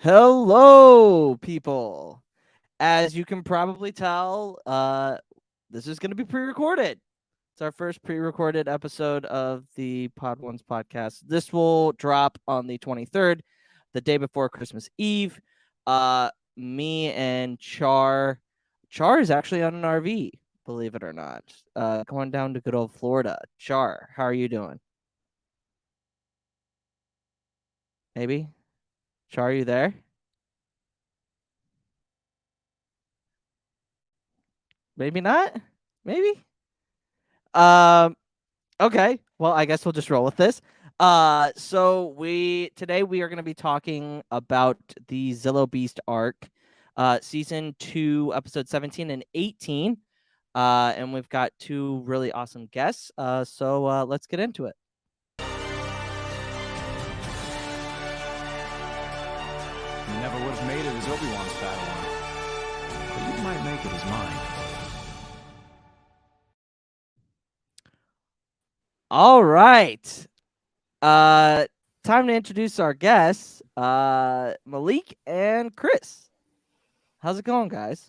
Hello, people. As you can probably tell, this is going to be pre-recorded. It's our first pre-recorded episode of the Podwans Podcast. This will drop on the 23rd, the day before Christmas Eve. Me and Char is actually on an RV, believe it or not, going down to good old Florida. Char, how are you doing? Maybe? Char, are you there? Maybe not? Maybe? Um, okay. Well, I guess we'll just roll with this. So today we are going to be talking about the Zillo Beast Arc, season 2, episode 17 and 18. And we've got two really awesome guests. So let's get into it. You never would have made it as Obi-Wan's Padawan, but you might make it as mine. All right. Time to introduce our guests, Malik and Chris. How's it going, guys?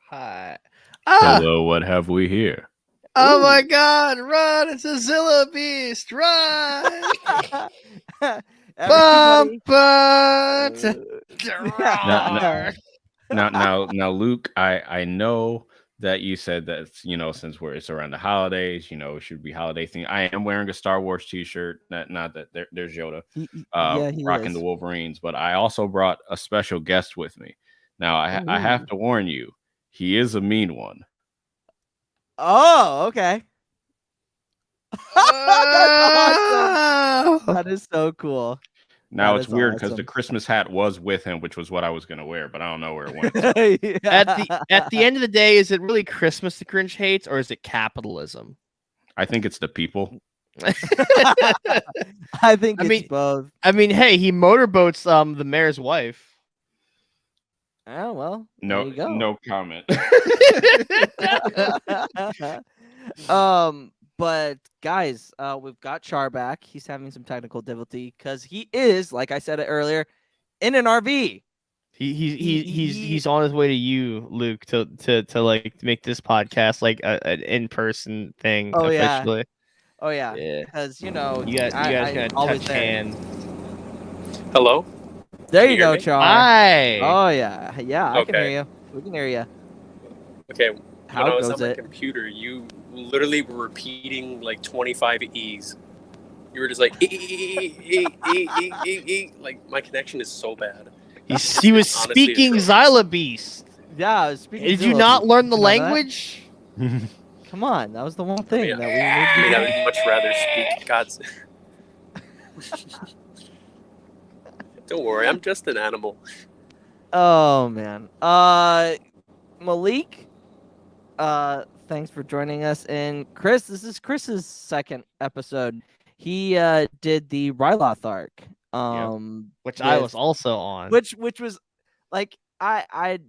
Hi. Hello, what have we here? Oh my God! Run! It's a Zillo Beast! Run! Bum, Now, Luke, I know that you said that, since it's around the holidays, it should be holiday thing. I am wearing a Star Wars t-shirt. Not that there's Yoda, he rocking is. the Wolverines, but I also brought a special guest with me. Now, I have to warn you, he is a mean one. Oh, okay. That's awesome. That is so cool. Now That it's is weird because awesome. the Christmas hat was with him, which was what I was going to wear, but I don't know where it went. At the end of the day, is it really Christmas the Grinch hates, or is it capitalism? I think it's the people. I think it's both. I mean, hey, he motorboats the mayor's wife. Oh well. No, there you go. no comment. But guys, we've got Char back. He's having some technical difficulty because he is, like I said it earlier, in an RV. He's on his way to you, Luke, to like make this podcast like an in-person thing officially. Oh yeah. Because you guys gonna touch hands. Hello. There you go, Char. Hi. Oh yeah, I can hear you. We can hear you. Okay. How when I was goes on my it? computer, you literally were repeating like 25 E's. You were just like e. Like my connection is so bad. He was speaking Zillo Beast. Yeah, I was speaking. Did you not learn the language? Come on, that was the one thing that we I would much rather speak God's. Don't worry, I'm just an animal. Oh man. Malik, thanks for joining us. And Chris, this is Chris's second episode. He did the Ryloth arc. Which I was also on. Which was like I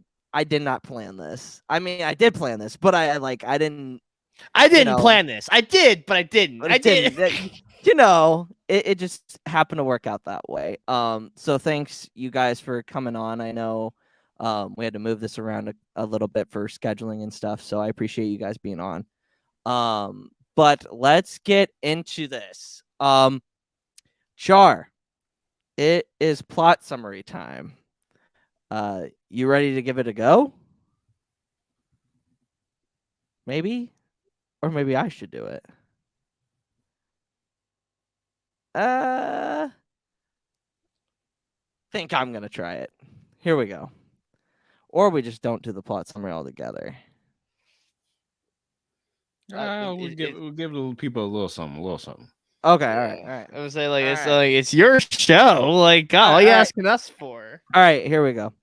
did not plan this. I mean, I did plan this, but I didn't plan this. I did, but I didn't. I did. It just happened to work out that way. So thanks you guys for coming on. I know we had to move this around a little bit for scheduling and stuff, so I appreciate you guys being on. But let's get into this. Char, it is plot summary time. You ready to give it a go? Maybe? Or maybe I should do it. Think I'm gonna try it. Here we go. Or we just don't do the plot summary altogether. We'll give the people a little something. Okay, all right. I would say it's your show. Like, God, what are you asking us for? All right, here we go.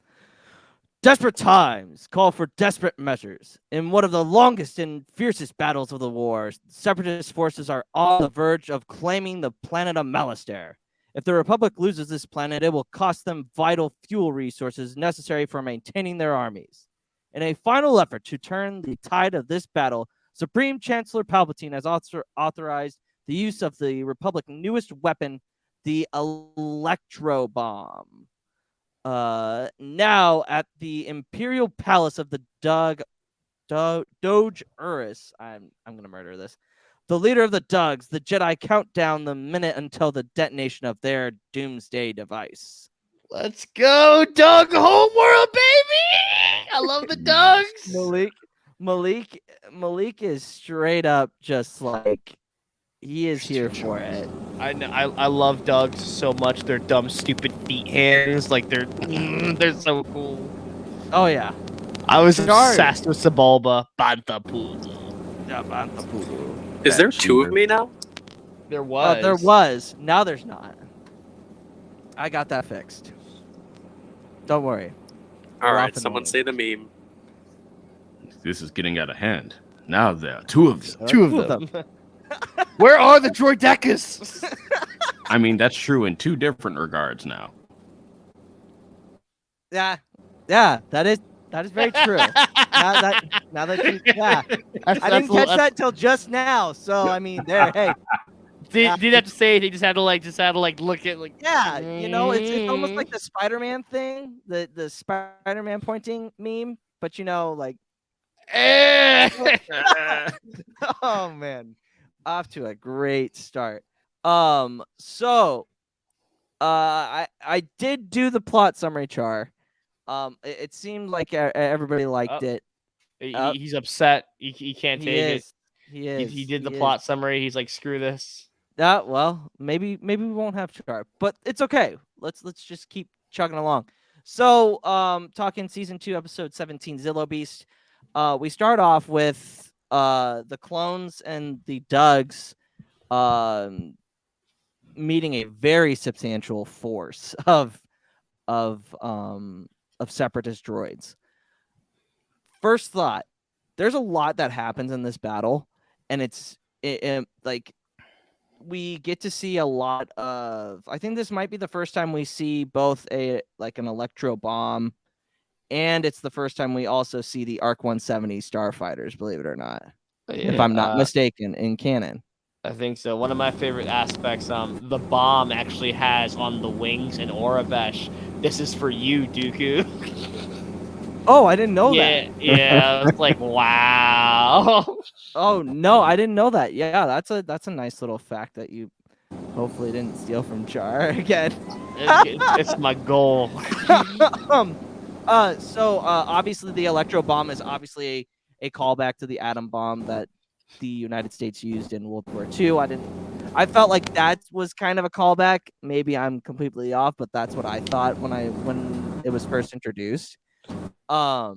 Desperate times call for desperate measures. In one of the longest and fiercest battles of the war, separatist forces are on the verge of claiming the planet of Malastare. If the Republic loses this planet, it will cost them vital fuel resources necessary for maintaining their armies. In a final effort to turn the tide of this battle, Supreme Chancellor Palpatine has authorized the use of the Republic's newest weapon, the Electro Bomb. Now at the Imperial Palace of the Doge Urus. I'm gonna murder this. The leader of the Dugs, the Jedi count down the minute until the detonation of their doomsday device. Let's go, Doug Homeworld, baby! I love the Dugs. Malik is straight up just like he is here for it. I know. I love Dugs so much. Their dumb, stupid feet hands, like they're so cool. Oh yeah. I was obsessed with Sebulba. Bantapudo. Yeah, Bantapudo. Is there two of me now? There was. There was. Now there's not. I got that fixed. Don't worry. All right, someone say the meme. This is getting out of hand. Now there are two of them. Two of them. Where are the droidecas? I mean, that's true in two different regards now. Yeah, that is very true. now that you, yeah, I didn't catch that till just now. So I mean, there, hey. Did have to say it? He just had to look at like. Yeah, you know, it's almost like the Spider-Man thing, the Spider-Man pointing meme, but you know, like. Oh man, off to a great start. So, I did do the plot summary, Char. It seemed like everybody liked it. He's upset. He can't take it. He is. He did the plot summary. He's like, screw this. Well, maybe we won't have Char, but it's okay. Let's just keep chugging along. So, talking season 2, episode 17, Zillo Beast. We start off with the clones and the Dugs meeting a very substantial force of separatist droids. First thought, there's a lot that happens in this battle, and it's like we get to see a lot of. I think this might be the first time we see both an electro bomb, and it's the first time we also see the Arc 170 starfighters. Believe it or not, if I'm not mistaken, in canon. I think so. One of my favorite aspects, the bomb actually has on the wings an Orabesh. This is for you, Dooku. Oh, I didn't know that. Yeah, I was like, wow. Oh no, I didn't know that. Yeah, that's a nice little fact that you hopefully didn't steal from Char again. It's my goal. So obviously the electro bomb is obviously a callback to the atom bomb that the United States used in World War II. I felt like that was kind of a callback. Maybe I'm completely off, but that's what I thought when it was first introduced. Well,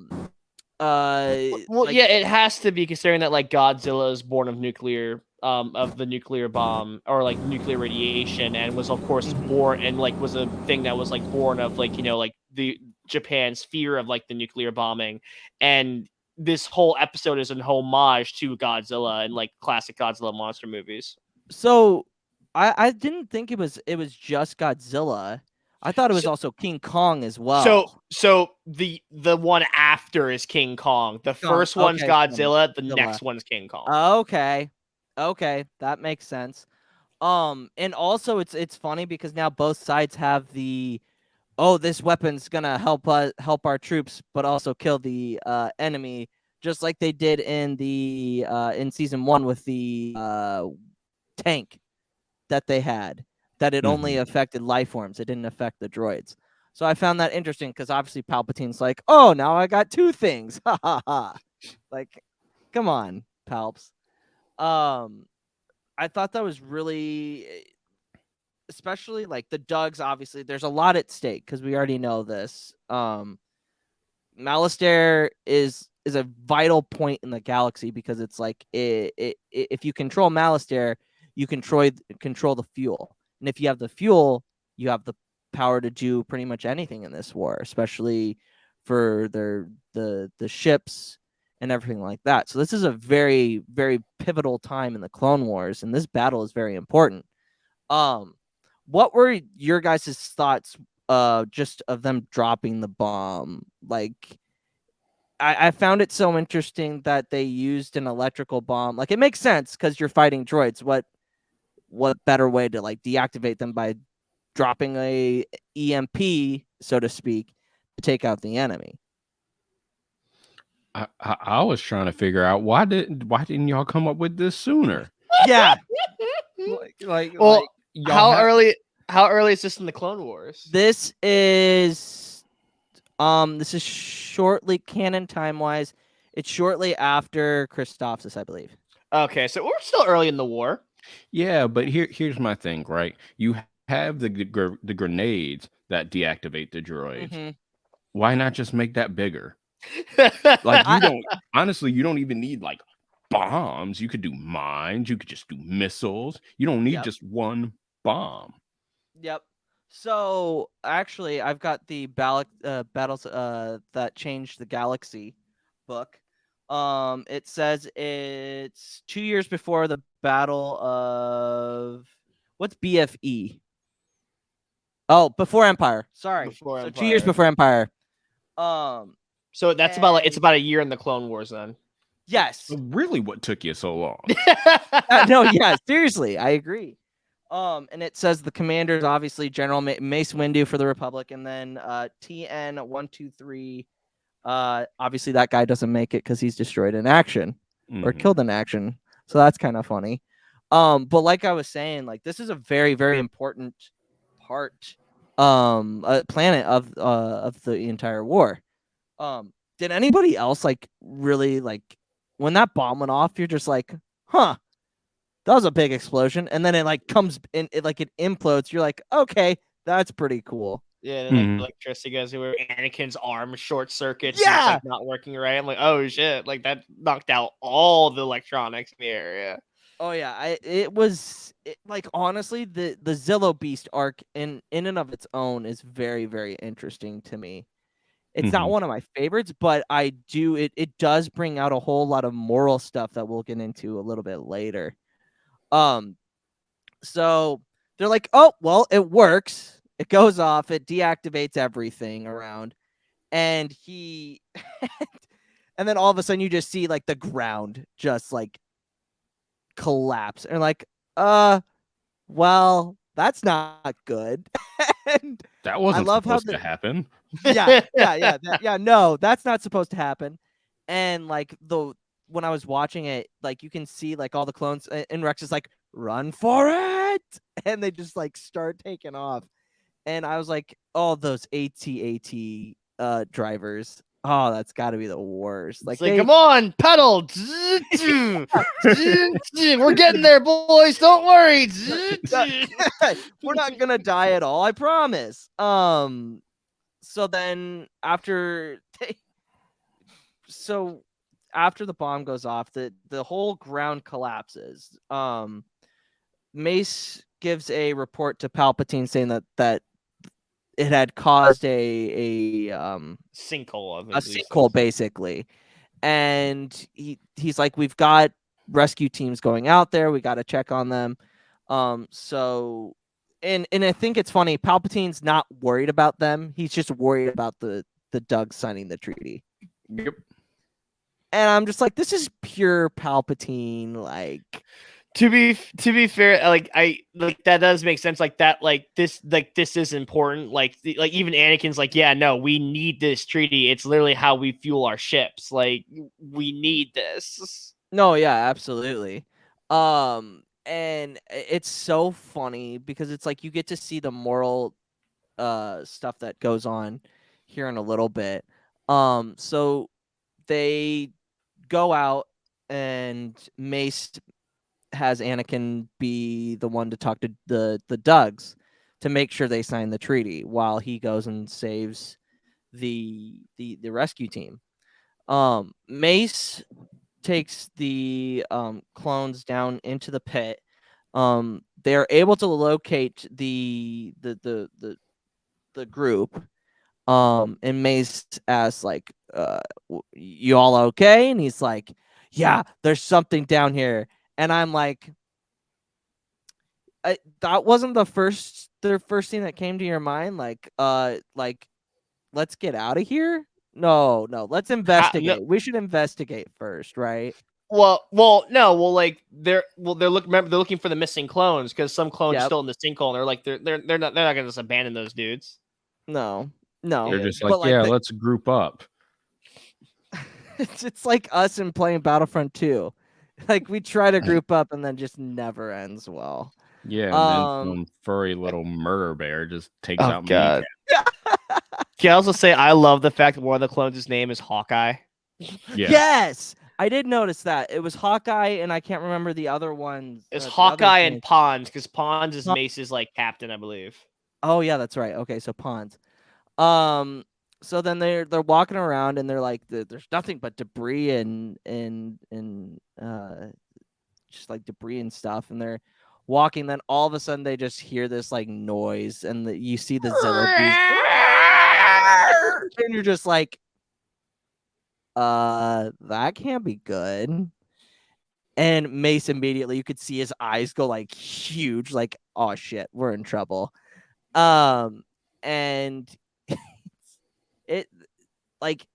yeah, it has to be, considering that like Godzilla is born of the nuclear bomb or like nuclear radiation, and was of course born and like was a thing that was like born of like, you know, like the Japan's fear of like the nuclear bombing. And this whole episode is an homage to Godzilla and like classic Godzilla monster movies. So I didn't think it was just Godzilla. I thought it was also King Kong as well. So the one after is King Kong. The first one's Godzilla. The next one's King Kong. Okay, that makes sense. And also it's funny because now both sides have this weapon's gonna help our troops, but also kill the enemy, just like they did in the in season 1 with the tank that they had. That it only affected life forms. It didn't affect the droids. So I found that interesting because obviously Palpatine's like, oh, now I got 2 things. Ha ha ha. Like, come on, Palps. I thought that was really, especially like the Dugs. Obviously, there's a lot at stake because we already know this. Malastare is a vital point in the galaxy because it's like if you control Malastare, you control the fuel. And if you have the fuel, you have the power to do pretty much anything in this war, especially for the ships and everything like that. So this is a very, very pivotal time in the Clone Wars, and this battle is very important. What were your guys' thoughts just of them dropping the bomb? Like, I found it so interesting that they used an electrical bomb. Like, it makes sense because you're fighting droids. What better way to like deactivate them by dropping a EMP so to speak, to take out the enemy. I was trying to figure out why didn't y'all come up with this sooner? Yeah. Well, how early is this in the Clone Wars? This is shortly canon time wise. It's shortly after Christophsis, I believe. Okay, so we're still early in the war. Yeah, but here's my thing, right? You have the grenades that deactivate the droids. Mm-hmm. Why not just make that bigger? Like you don't even need like bombs. You could do mines. You could just do missiles. You don't need just one bomb. Yep. So actually, I've got the battles that changed the galaxy book. It says it's 2 years before the Battle of what's BFE? Oh, before Empire. Sorry. So 2 years before Empire. So that's it's about a year in the Clone Wars then. Yes. So really, what took you so long? No, yeah, seriously, I agree. And it says the commanders, obviously General Mace Windu for the Republic, and then TN-123. Obviously that guy doesn't make it because he's destroyed in action or killed in action. So that's kind of funny. But like I was saying, like this is a very, very important part, planet of the entire war. Did anybody else like really like when that bomb went off? You're just like, huh. That was a big explosion, and then it like comes in, it implodes. You're like, okay, that's pretty cool. Yeah, and then electricity goes where Anakin's arm short circuits. Yeah, and it's, like, not working right. I'm like, oh shit, like that knocked out all the electronics in the area. Oh yeah, it was like honestly, the Zillo Beast arc in and of its own is very, very interesting to me. It's not one of my favorites, but it does bring out a whole lot of moral stuff that we'll get into a little bit later. So they're like, oh, well, it works. It goes off. It deactivates everything around. And and then all of a sudden you just see like the ground just like collapse. And like, well, that's not good. And that wasn't supposed to happen. Yeah. No, that's not supposed to happen. And like when I was watching it, like you can see like all the clones and Rex is like, run for it. And they just like start taking off. And I was like, oh, those AT-AT drivers. Oh, that's got to be the worst. Like, come on, pedal. We're getting there, boys. Don't worry. We're not going to die at all. I promise. So then after the bomb goes off, the whole ground collapses. Mace gives a report to Palpatine saying that it had caused a sinkhole, basically. And he's like, we've got rescue teams going out there. We got to check on them. So and I think it's funny. Palpatine's not worried about them. He's just worried about the Doug signing the treaty. Yep. And I'm just like, this is pure Palpatine. Like, to be fair, like that does make sense. Like that, this is important. Like even Anakin's like, yeah, no, we need this treaty. It's literally how we fuel our ships. Like we need this. No, yeah, absolutely. And it's so funny because it's like you get to see the moral stuff that goes on here in a little bit. So they go out and Mace has Anakin be the one to talk to the Dougs to make sure they sign the treaty while he goes and saves the rescue team. Mace takes the clones down into the pit. They're able to locate the group. And Mace asks, like, you all okay? And he's like, yeah, there's something down here. And I'm like, that wasn't the first thing that came to your mind. Like, let's get out of here. No, let's investigate. No. We should investigate first, right? Well, no. Well, like they're looking for the missing clones because some clones are still in the sinkhole, and they're like they're not going to just abandon those dudes. No. No, They're just but like, let's group up. it's like us in playing Battlefront 2. Like we try to group up and then just never ends well. Yeah, and then some furry little murder bear just takes out me. Can I also say I love the fact that one of the clones' name is Hawkeye? Yeah. Yes, I did notice that. It was Hawkeye, and I can't remember the other ones. It's Hawkeye and Pons, because Pons is Mace's like captain, I believe. Oh yeah, that's right. Okay, so Pons. So then they're walking around and they're like, there's nothing but debris and just like debris and stuff, and they're walking. Then all of a sudden they just hear this like noise, and you see the Zillo Beast, and you're just like, that can't be good. And Mace immediately, you could see his eyes go like huge, like, oh shit, we're in trouble. And it like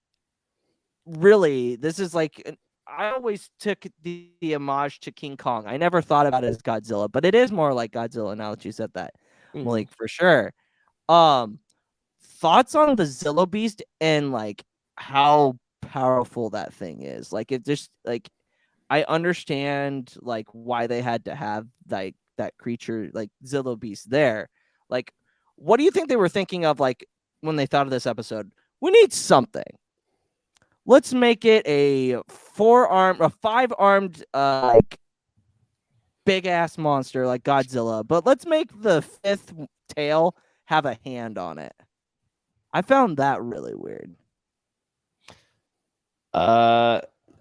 really, this is like, I always took the homage to King Kong. I never thought about it as Godzilla, but it is more like Godzilla now that you said that, Malik, for sure. Thoughts on the Zillo Beast and like how powerful that thing is? Like, it just like, I understand like why they had to have like that creature like Zillo Beast there. Like, what do you think they were thinking of like when they thought of this episode? We need something. Let's make it a 5-armed like big ass monster like Godzilla, but let's make the 5th tail have a hand on it. I found that really weird.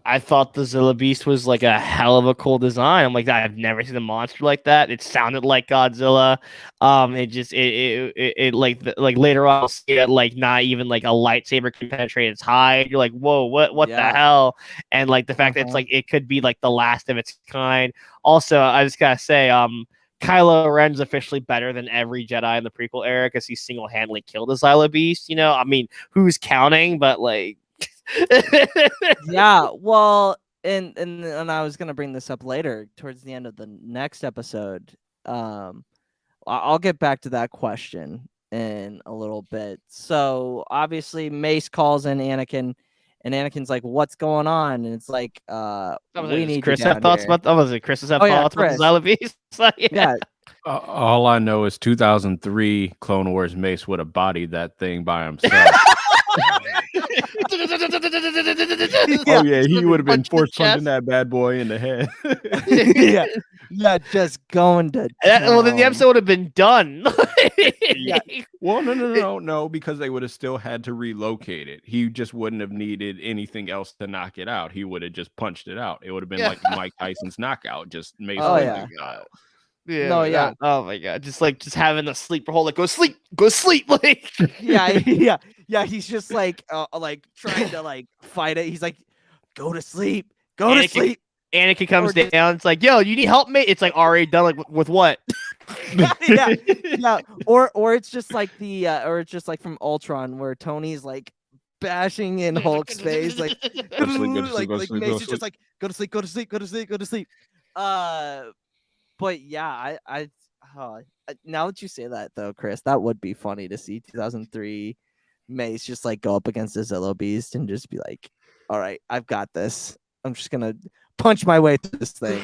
I thought the Zillo Beast was like a hell of a cool design. I'm like, I've never seen a monster like that. It sounded like Godzilla. It like later on, see it like not even like a lightsaber can penetrate its hide. You're like, whoa, what the hell? And like the fact that it's like it could be like the last of its kind. Also, I just gotta say, Kylo Ren's officially better than every Jedi in the prequel era because he single-handedly killed the Zillo Beast. You know, I mean, who's counting? But like. Yeah, well, and I was gonna bring this up later towards the end of the next episode. I'll get back to that question in a little bit. So obviously Mace calls in Anakin, and Anakin's like, "What's going on?" And it's like, "We need Chris you down have thoughts here." about. Was it Chris have thoughts about the Zillo Beast? Yeah. All I know is 2003 Clone Wars Mace would have bodied that thing by himself. Oh yeah, he would have been force punching that bad boy in the head. yeah, just going to. Well, then the episode would have been done. Yeah. Well, no, because they would have still had to relocate it. He just wouldn't have needed anything else to knock it out. He would have just punched it out. It would have been like Mike Tyson's knockout, just Mace style. Yeah. No, yeah. Oh my god. Just having a sleeper hole, like go sleep. Like yeah. He's just like trying to like fight it. He's like, go to sleep. To sleep. Anakin comes down. It's like, yo, you need help, mate? It's like already done. Like with what? yeah. Or it's just like or it's just like from Ultron where Tony's like bashing in Hulk's face, like Mace is just like, go to sleep. But yeah, I now that you say that though, Chris, that would be funny to see 2003 Mace just like go up against the Zillo Beast and just be like, all right, I've got this. I'm just gonna punch my way through this thing.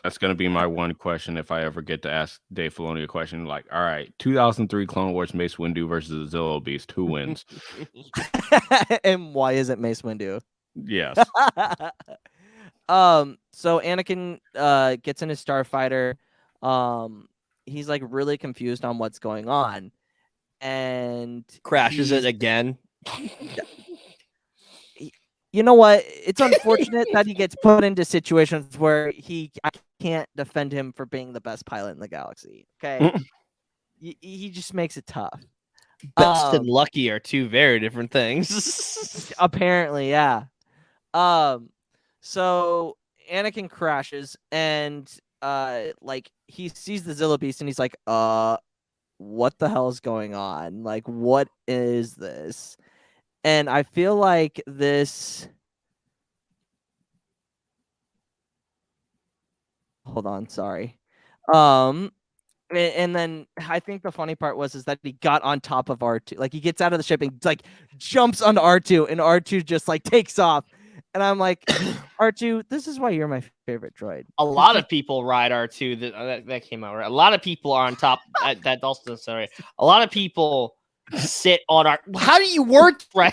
That's gonna be my one question if I ever get to ask Dave Filoni a question. Like, all right, 2003 Clone Wars Mace Windu versus the Zillo Beast, who wins? And why is it Mace Windu? Yes. So Anakin gets in his starfighter. He's like really confused on what's going on, and crashes it again. You know what? It's unfortunate that he gets put into situations where I can't defend him for being the best pilot in the galaxy. Okay, he just makes it tough. Best and lucky are two very different things. Apparently, yeah. So Anakin crashes and like he sees the Zillo Beast and he's like, what the hell is going on? Like, what is this? And I feel like this. Hold on, sorry. And then I think the funny part is that he got on top of R2. Like he gets out of the ship and like jumps onto R2, and R2 just like takes off. And I'm like, R2, this is why you're my favorite droid. A lot of people ride R2. That came out right. A lot of people are on top. That also sorry. A lot of people sit on our. How do you work right?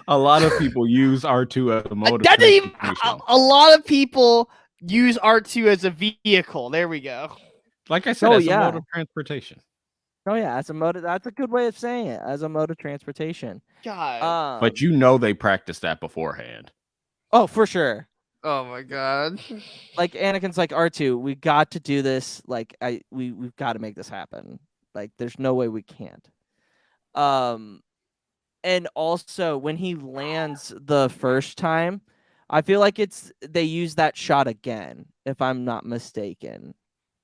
A lot of people use R2 as a mode of transportation. A lot of people use R2 as a vehicle. There we go. Like I said, as a mode of transportation. Oh yeah, as a mode. That's a good way of saying it. As a mode of transportation. God. But you know they practiced that beforehand. Oh, for sure. Oh my God. Like Anakin's like, R2, we got to do this. Like we've got to make this happen. Like there's no way we can't. And also when he lands the first time, I feel like they use that shot again, if I'm not mistaken.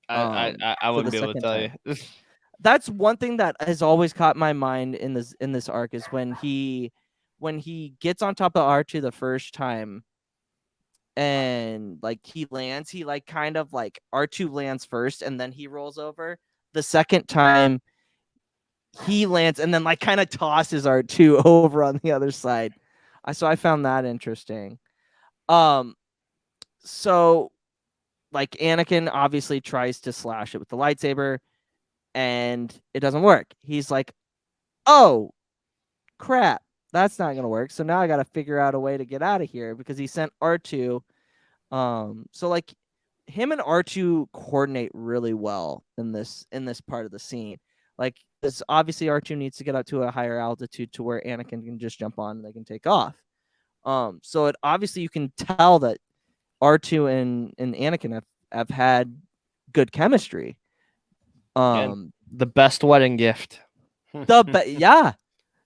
I wouldn't be able to tell you. That's one thing that has always caught my mind in this arc is when he gets on top of R2 the first time, and like he lands, he like kind of like R2 lands first and then he rolls over. The second time he lands and then like kind of tosses R2 over on the other side. So I found that interesting. So like Anakin obviously tries to slash it with the lightsaber and it doesn't work. He's like, oh crap, that's not gonna work. So now I gotta figure out a way to get out of here because he sent R2. So like him and R2 coordinate really well in this part of the scene. Like this obviously R2 needs to get up to a higher altitude to where Anakin can just jump on and they can take off. So it obviously you can tell that R2 and Anakin have had good chemistry. The best wedding gift. Yeah,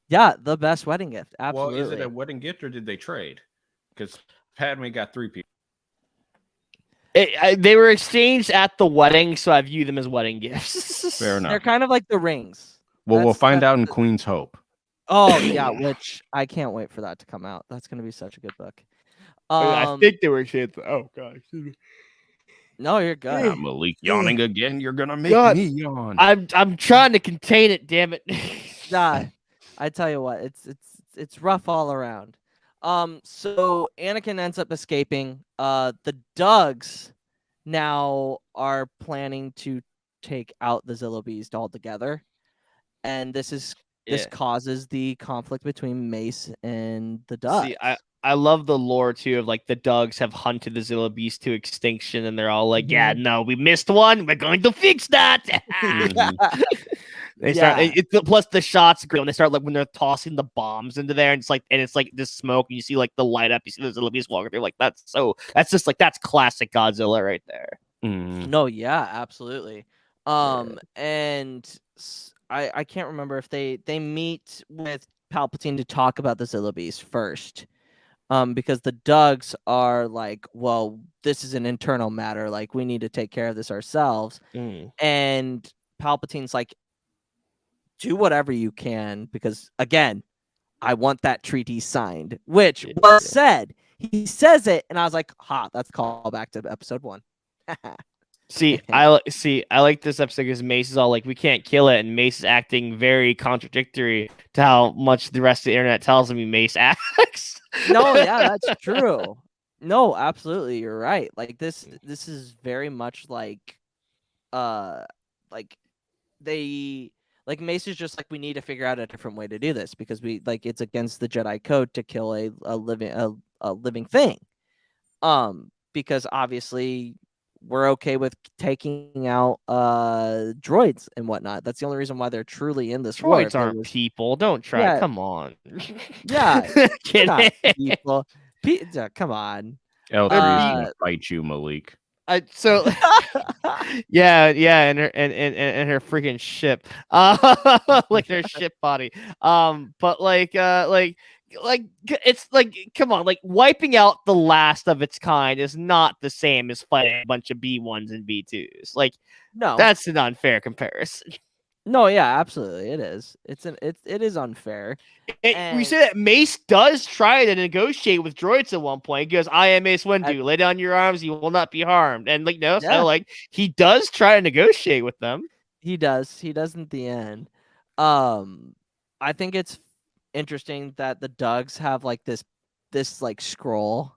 the best wedding gift. Absolutely. Well, is it a wedding gift or did they trade? Because Padme got 3 people. They were exchanged at the wedding, so I view them as wedding gifts. Fair enough. They're kind of like the rings. Well, we'll find out in Queen's Hope. Oh yeah, which I can't wait for that to come out. That's gonna be such a good book. I think they were exchanged. Oh god. No, you're good. Yeah, Malik yawning again. You're gonna make me yawn. I'm trying to contain it. Damn it. I tell you what, it's rough all around. So Anakin ends up escaping. The Dugs now are planning to take out the Zillo Beast altogether, and this causes the conflict between Mace and the Dugs. See, I love the lore too of like the Dugs have hunted the Zillo Beast to extinction, and they're all like, "Yeah, no, we missed one. We're going to fix that." They start. Plus the shots great when they start like when they're tossing the bombs into there, and it's like this smoke, and you see like the light up. You see the Zillo Beast walking through. Like that's classic Godzilla right there. No, yeah, absolutely. And I can't remember if they meet with Palpatine to talk about the Zillo Beast first. Because the Dugs are like, well, this is an internal matter. Like, we need to take care of this ourselves. And Palpatine's like, do whatever you can, because, again, I want that treaty signed, which was said. He says it, and I was like, that's a call back to episode 1. I like this episode because Mace is all like, we can't kill it, and Mace is acting very contradictory to how much the rest of the internet tells me Mace acts. No, yeah, that's true. No, absolutely, you're right. Like this is very much like Mace is just like, we need to figure out a different way to do this because it's against the Jedi code to kill a living thing. Because obviously we're okay with taking out droids and whatnot. That's the only reason why they're truly in this war. Droids aren't people. Don't try. Yeah. Come on. Yeah. Not people. Come on. L3 is gonna fight you, Malik. And her freaking ship, like her ship body. But like it's like, come on, like wiping out the last of its kind is not the same as fighting a bunch of B1s and B2s. Like, no, that's an unfair comparison. No, yeah, absolutely, it is. It is unfair. We say that Mace does try to negotiate with droids at one point. He goes, "I am Mace Windu. Lay down your arms, you will not be harmed." And he does try to negotiate with them. He does. He does in the end. I think it's interesting that the Dugs have like this like scroll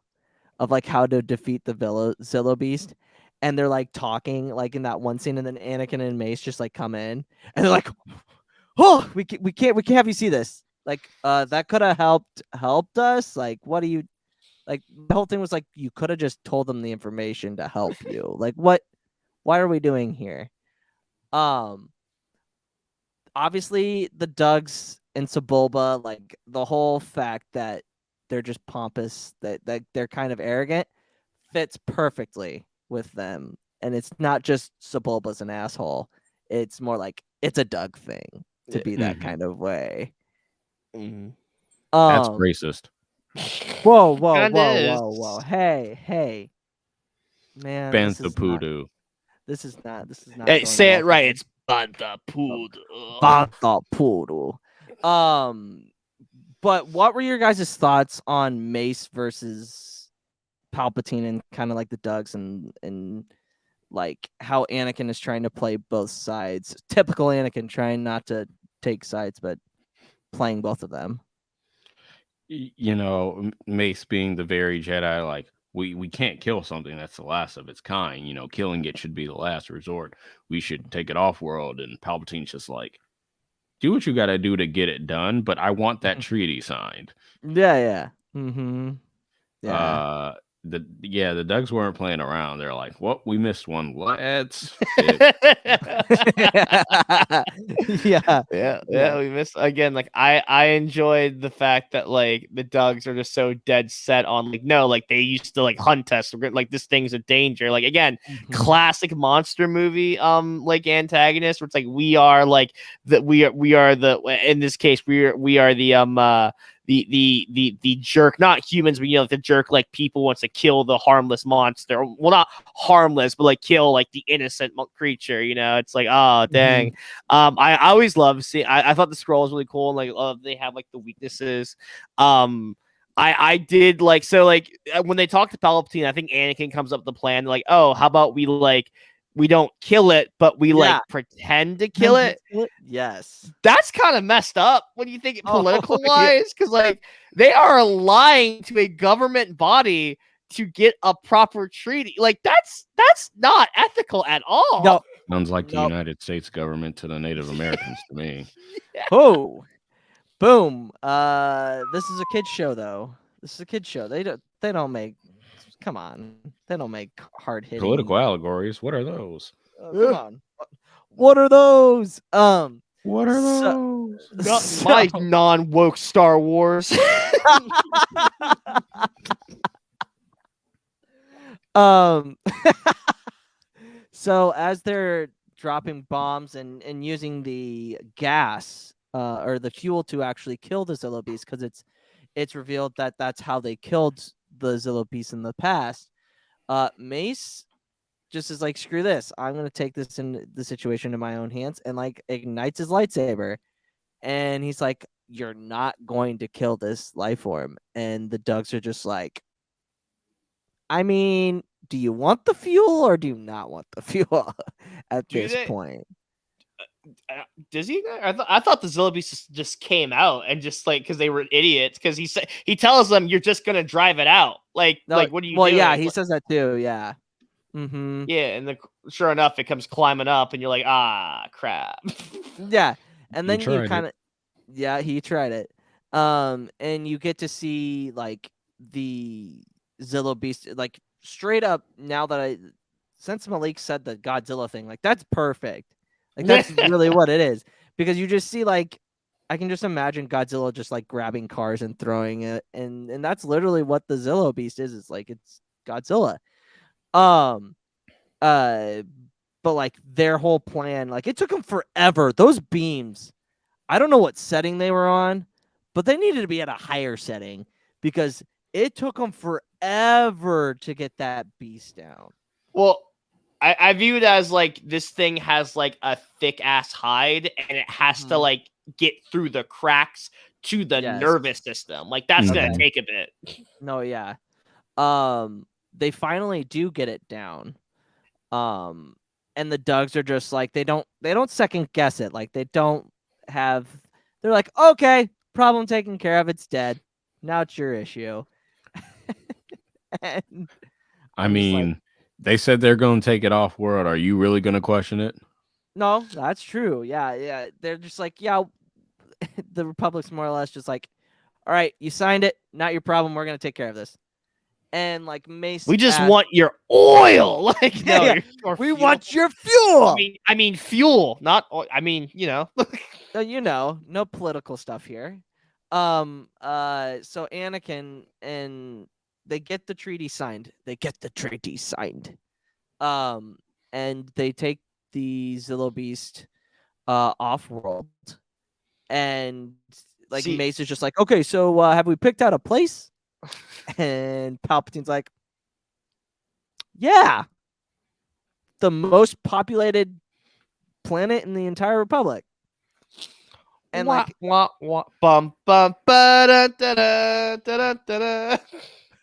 of like how to defeat the Zillo Beast, and they're like talking like in that one scene, and then Anakin and Mace just like come in, and they're like, "Oh, we can't have you see this. Like, that could have helped us. Like, what do you like?" The whole thing was like, you could have just told them the information to help you. Like, what? Why are we doing here? Obviously the Dugs and Sebulba, like the whole fact that they're just pompous, that they're kind of arrogant, fits perfectly with them. And it's not just Sebulba's an asshole. It's more like it's a Dug thing to be that kind of way. That's racist. Whoa. Hey. Man, Bantha this is not Hey, say it right. It's Bantha Poodle. But what were your guys' thoughts on Mace versus Palpatine and kind of like the Dugs and like how Anakin is trying to play both sides? Typical Anakin trying not to take sides, but playing both of them. You know, Mace being the very Jedi, like we can't kill something that's the last of its kind. You know, killing it should be the last resort. We should take it off world. And Palpatine's just like, do what you got to do to get it done, but I want that treaty signed. Yeah. Yeah. The Dugs weren't playing around. They're like, "Well, we missed one. Let's." Yeah, we missed again. Like I enjoyed the fact that like the Dugs are just so dead set on like no, like they used to like hunt us. Like this thing's a danger. Like again, classic monster movie like antagonist where it's like we are like that we are the in this case we are the jerk, not humans, but the jerk like people wants to kill the harmless monster. Well, not harmless, but like kill like the innocent creature. It's like, oh dang. I always love seeing. I thought the scroll was really cool, and like they have like the weaknesses. I did like so like when they talk to Palpatine, I think Anakin comes up with the plan like, oh, how about we don't kill it, but we like pretend to kill it. Yes. That's kind of messed up when you think it political wise, because like they are lying to a government body to get a proper treaty. Like that's not ethical at all. No. Sounds like the United States government to the Native Americans to me. Oh, boom. This is a kid's show though. This is a kid's show. They don't make. Come on, they don't make hard hitting political allegories. What are those? Come on, what are those? What are those? My non-woke Star Wars. So as they're dropping bombs and using the gas or the fuel to actually kill the Zillo Beast, because it's revealed that that's how they killed the Zillo Beast in the past. Mace just is like, screw this, I'm gonna take this in the situation in my own hands, and like ignites his lightsaber, and he's like, you're not going to kill this life form. And the Dugs are just like, I mean, do you want the fuel or do you not want the fuel at this point? Does he? I thought the Zillo Beast just came out and just like because they were idiots. Because he tells them you're just gonna drive it out. Like what do you? Well, doing? Yeah, he says that too. Yeah. Mm-hmm. Yeah, and sure enough, it comes climbing up, and you're like, ah, crap. Yeah, and then you kind of, he tried it. And you get to see like the Zillo Beast, like straight up. Now that since Malik said the Godzilla thing, like that's perfect. Like that's really what it is, because you just see like, I can just imagine Godzilla just like grabbing cars and throwing it, and that's literally what the Zillo Beast is. It's like it's Godzilla. But like their whole plan, like it took them forever. Those beams, I don't know what setting they were on, but they needed to be at a higher setting because it took them forever to get that beast down. Well, I view it as like this thing has like a thick ass hide, and it has to like get through the cracks to the nervous system. Like that's gonna take a bit. No, yeah. They finally do get it down. And the Dougs are just like they don't second guess it. Like they're like, okay, problem taken care of, it's dead. Now it's your issue. And I mean, they said they're going to take it off world. Are you really going to question it? No, that's true. Yeah. They're just like, yeah, the Republic's more or less just like, all right, you signed it, not your problem. We're going to take care of this. And like Mace, we just want your oil. Like, no, we want your fuel. I mean, fuel, not oil. I mean, no political stuff here. So Anakin and they get the treaty signed. And they take the Zillo Beast off world. And like Mace is just like, okay, so have we picked out a place? And Palpatine's like, yeah, the most populated planet in the entire Republic. And bum bum ba da da da da da.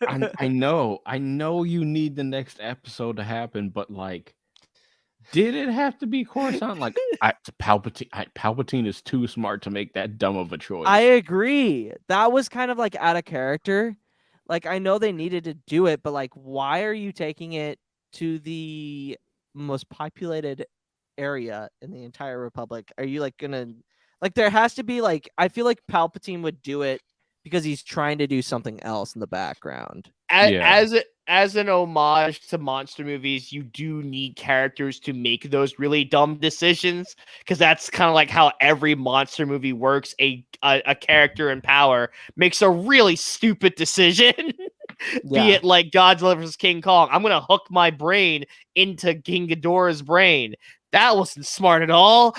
I know you need the next episode to happen, but like, did it have to be Coruscant? Like, Palpatine is too smart to make that dumb of a choice. I agree. That was kind of like out of character. Like, I know they needed to do it, but like, why are you taking it to the most populated area in the entire Republic? Are you like gonna like? There has to be like. I feel like Palpatine would do it because he's trying to do something else in the background. As an homage to monster movies, you do need characters to make those really dumb decisions, because that's kind of like how every monster movie works. A character in power makes a really stupid decision. Be it like Godzilla vs. King Kong. I'm gonna hook my brain into King Ghidorah's brain. That wasn't smart at all.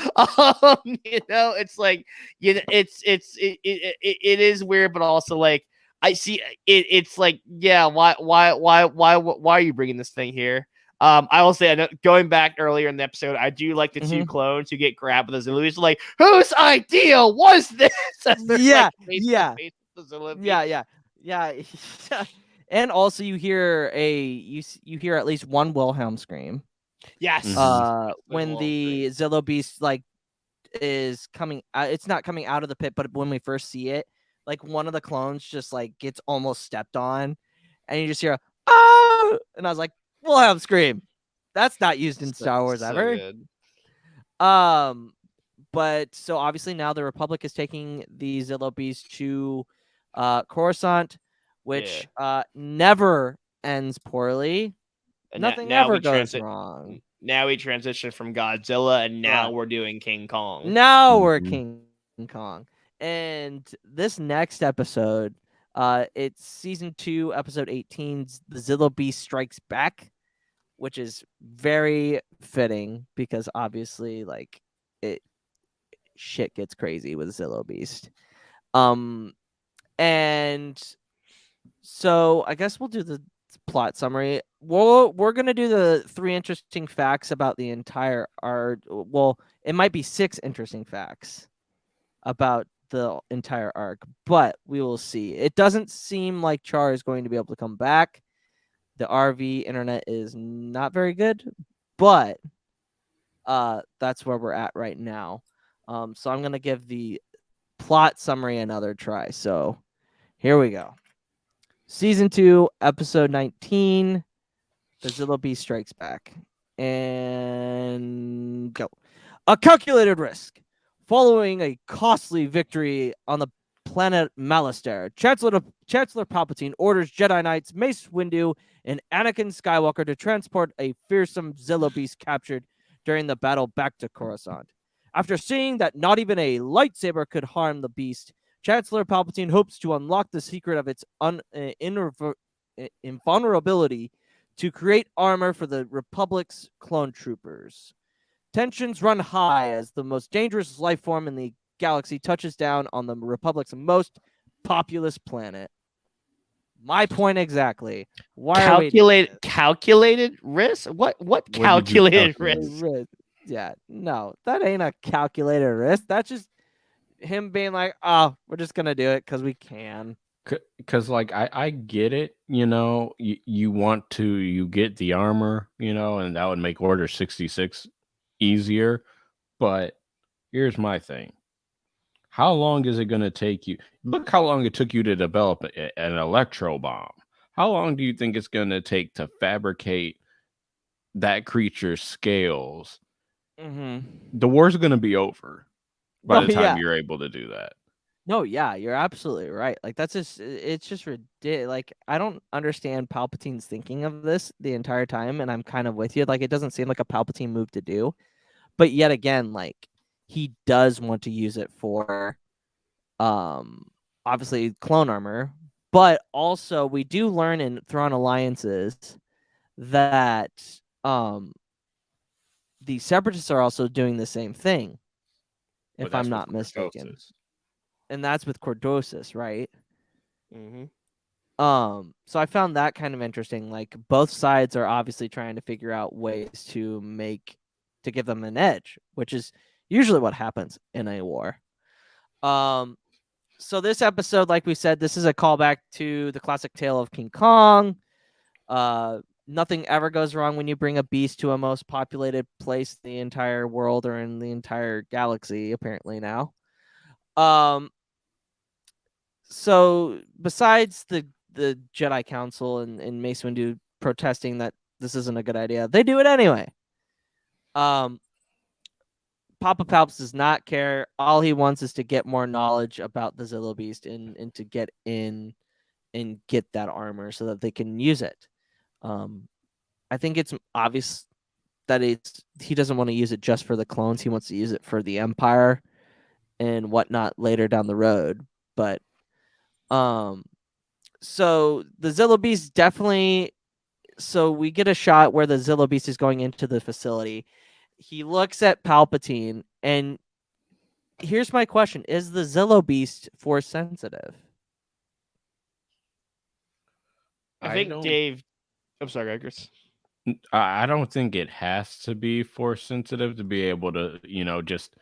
It's like, it is weird, but also like, I see it. It's like, yeah, why are you bringing this thing here? I will say, going back earlier in the episode, I do like the two clones who get grabbed with the Zillo Beast. Like, whose idea was this? Yeah. And also, you hear you hear at least one Wilhelm scream. Yes. When the Zillo Beast like is coming, it's not coming out of the pit, but when we first see it. Like one of the clones just like gets almost stepped on, and you just hear "ah!" And I was like, Wilhelm scream. That's not used in Star Wars ever. Good. But so obviously now the Republic is taking the Zillo Beast to Coruscant, which never ends poorly. And Nothing ever goes wrong. Now we transition from Godzilla, and now we're doing King Kong. Now we're King Kong. And this next episode, it's season 2, episode 18, The Zillo Beast Strikes Back, which is very fitting because obviously, like, shit gets crazy with Zillo Beast. And so I guess we'll do the plot summary. We're gonna do the 3 interesting facts about the entire art. Well, it might be 6 interesting facts about the entire arc, but we will see. It doesn't seem like Char is going to be able to come back. The RV internet is not very good, but that's where we're at right now. So I'm gonna give the plot summary another try. So here we go. Season 2, episode 19, The Zillo Beast Strikes Back. And go. A calculated risk. Following a costly victory on the planet Malastare, Chancellor Palpatine orders Jedi Knights Mace Windu and Anakin Skywalker to transport a fearsome Zillo Beast captured during the battle back to Coruscant. After seeing that not even a lightsaber could harm the beast, Chancellor Palpatine hopes to unlock the secret of its invulnerability to create armor for the Republic's clone troopers. Tensions run high as the most dangerous life form in the galaxy touches down on the Republic's most populous planet. My point exactly. Why calculated risk? What What do you do calculated calculated? risk? Yeah, no, that ain't a calculated risk. That's just him being like, oh, we're just gonna do it because we can. Because like I get it, you get the armor, and that would make Order 66 easier. But here's my thing. How long is it going to take you? Look how long it took you to develop an electro bomb. How long do you think it's going to take to fabricate that creature's scales? The war's going to be over by the time you're able to do that. No, yeah, you're absolutely right. Like it's just ridiculous. Like I don't understand Palpatine's thinking of this the entire time, and I'm kind of with you. Like it doesn't seem like a Palpatine move to do, but yet again, like he does want to use it for, obviously clone armor, but also we do learn in Thrawn Alliances that the Separatists are also doing the same thing, if I'm not mistaken. And that's with Cordosis, right? Mm-hmm. So I found that kind of interesting. Like both sides are obviously trying to figure out ways to give them an edge, which is usually what happens in a war. So this episode, like we said, this is a callback to the classic tale of King Kong. Nothing ever goes wrong when you bring a beast to a most populated place in the entire world or in the entire galaxy, apparently now. So besides the Jedi Council and Mace Windu protesting that this isn't a good idea, they do it anyway. Papa Palps does not care. All he wants is to get more knowledge about the Zillo Beast and to get in and get that armor so that they can use it. I think it's obvious that he doesn't want to use it just for the clones. He wants to use it for the Empire and whatnot later down the road. But so the Zillo Beast definitely. So we get a shot where the Zillo Beast is going into the facility. He looks at Palpatine, and here's my question: is the Zillo Beast force sensitive? I think Dave. I'm sorry, Chris. I don't think it has to be force sensitive to be able to, just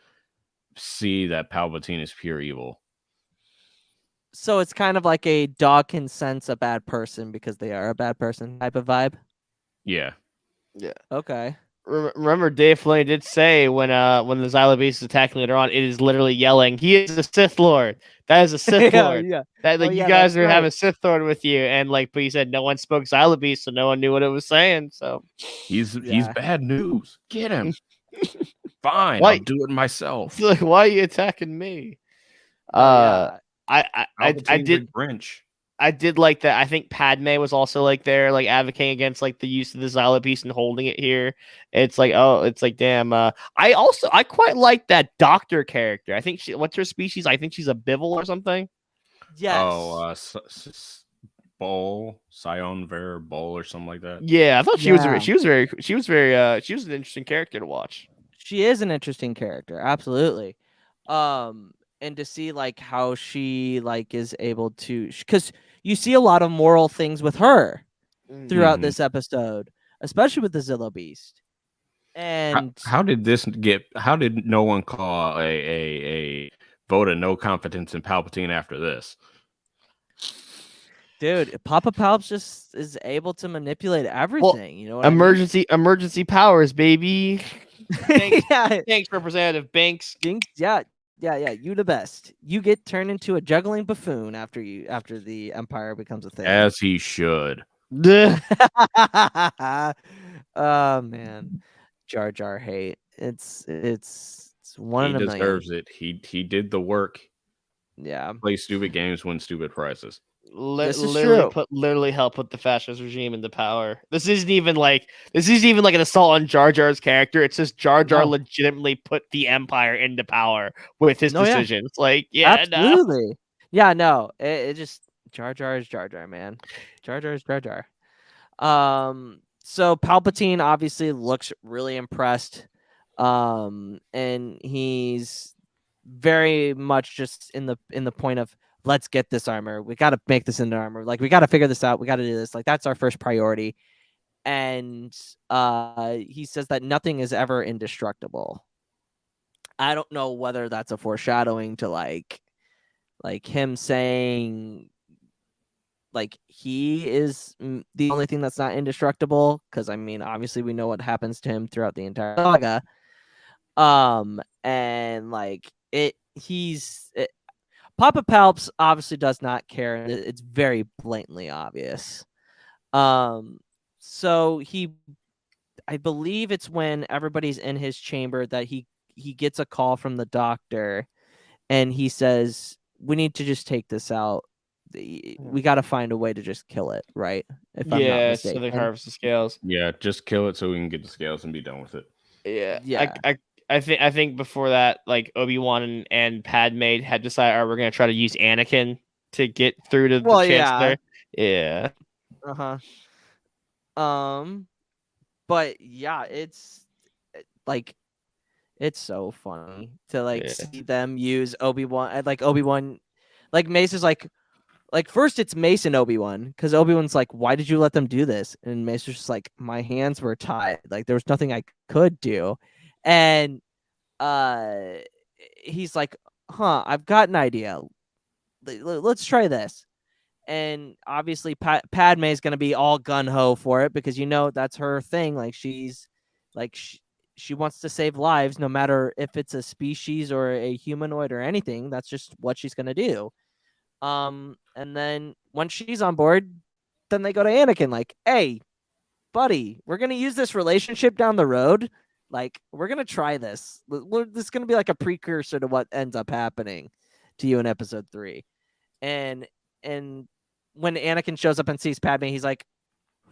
see that Palpatine is pure evil. So it's kind of like a dog can sense a bad person because they are a bad person type of vibe. Yeah. Yeah. Okay. Remember, Dave Filoni did say when the Zillo Beast is attacking later on, it is literally yelling, "He is a Sith Lord. That is a Sith Lord. Yeah. That you guys are having a Sith Lord with you." And but he said no one spoke Zillo Beast, so no one knew what it was saying. So he's bad news. Get him. Fine, I'll do it myself. Like, why are you attacking me? I did Grinch. I did like that. I think Padme was also like there, like advocating against like the use of the Zillo Beast and holding it here. It's like, oh, it's like, damn. I quite like that doctor character. I think what's her species? I think she's a Bivol or something. Yes. Oh, Sion Ver Bowl or something like that. Yeah, I thought she was an interesting character to watch. She is an interesting character, absolutely. And to see like how she like is able to, because you see a lot of moral things with her throughout this episode, especially with the Zillo Beast. And how did no one call a vote of no confidence in Palpatine after this? Dude, Papa Palps just is able to manipulate everything. You know what emergency powers, baby. Thanks, yeah. Thanks, Representative Banks. Yeah. You the best. You get turned into a juggling buffoon after the Empire becomes a thing. As he should. Oh man, Jar Jar hate. It's one of them. He deserves it. He did the work. Yeah. Play stupid games, win stupid prizes. Literally help put the fascist regime into power. This isn't even like an assault on Jar Jar's character. It's just Jar Jar legitimately put the Empire into power with his decisions. Yeah. Like, yeah, absolutely. No. Yeah, no. It just Jar Jar is Jar Jar, man. Jar Jar is Jar Jar. So Palpatine obviously looks really impressed. And he's very much just in the point of, let's get this armor. We got to make this into armor. Like, we got to figure this out. We got to do this. Like, that's our first priority. And he says that nothing is ever indestructible. I don't know whether that's a foreshadowing to like him saying like he is the only thing that's not indestructible, because I mean obviously we know what happens to him throughout the entire saga. And like Papa Palps obviously does not care, and it's very blatantly obvious. So I believe it's when everybody's in his chamber that he gets a call from the doctor, and he says, we need to just take this out. We got to find a way to just kill it, right? If I'm not mistaken. So they harvest the scales. Yeah, just kill it so we can get the scales and be done with it. Yeah. I think before that, like Obi-Wan and Padme had decided, all right, we're gonna try to use Anakin to get through to the Chancellor. Yeah. But yeah, it's like it's so funny to see them use Obi-Wan, like Mace is like first it's Mace and Obi-Wan, because Obi-Wan's like, why did you let them do this? And Mace was just like, my hands were tied, like there was nothing I could do. And he's like, I've got an idea, let's try this. And obviously Padme is going to be all gun-ho for it, because that's her thing. Like she's like she wants to save lives, no matter if it's a species or a humanoid or anything. That's just what she's going to do. And then once she's on board, then they go to Anakin like, hey, buddy, we're going to use this relationship down the road. Like, we're going to try this. This is going to be like a precursor to what ends up happening to you in episode 3. And when Anakin shows up and sees Padme, he's like,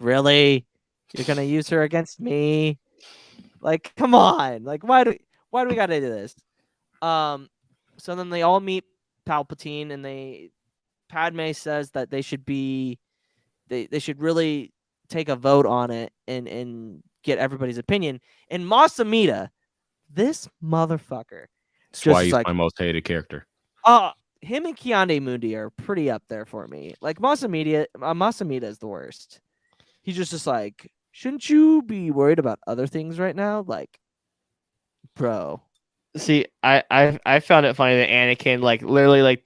really? You're going to use her against me? Like, come on. Like, why do we got to do this? So then they all meet Palpatine, and Padme says that they should really take a vote on it and get everybody's opinion. And Mas Amedda, this motherfucker. That's why he's my most hated character. Him and Kiande Mundi are pretty up there for me. Like Mas Amedda is the worst. He's just like, shouldn't you be worried about other things right now? Like, bro. See, I found it funny that Anakin literally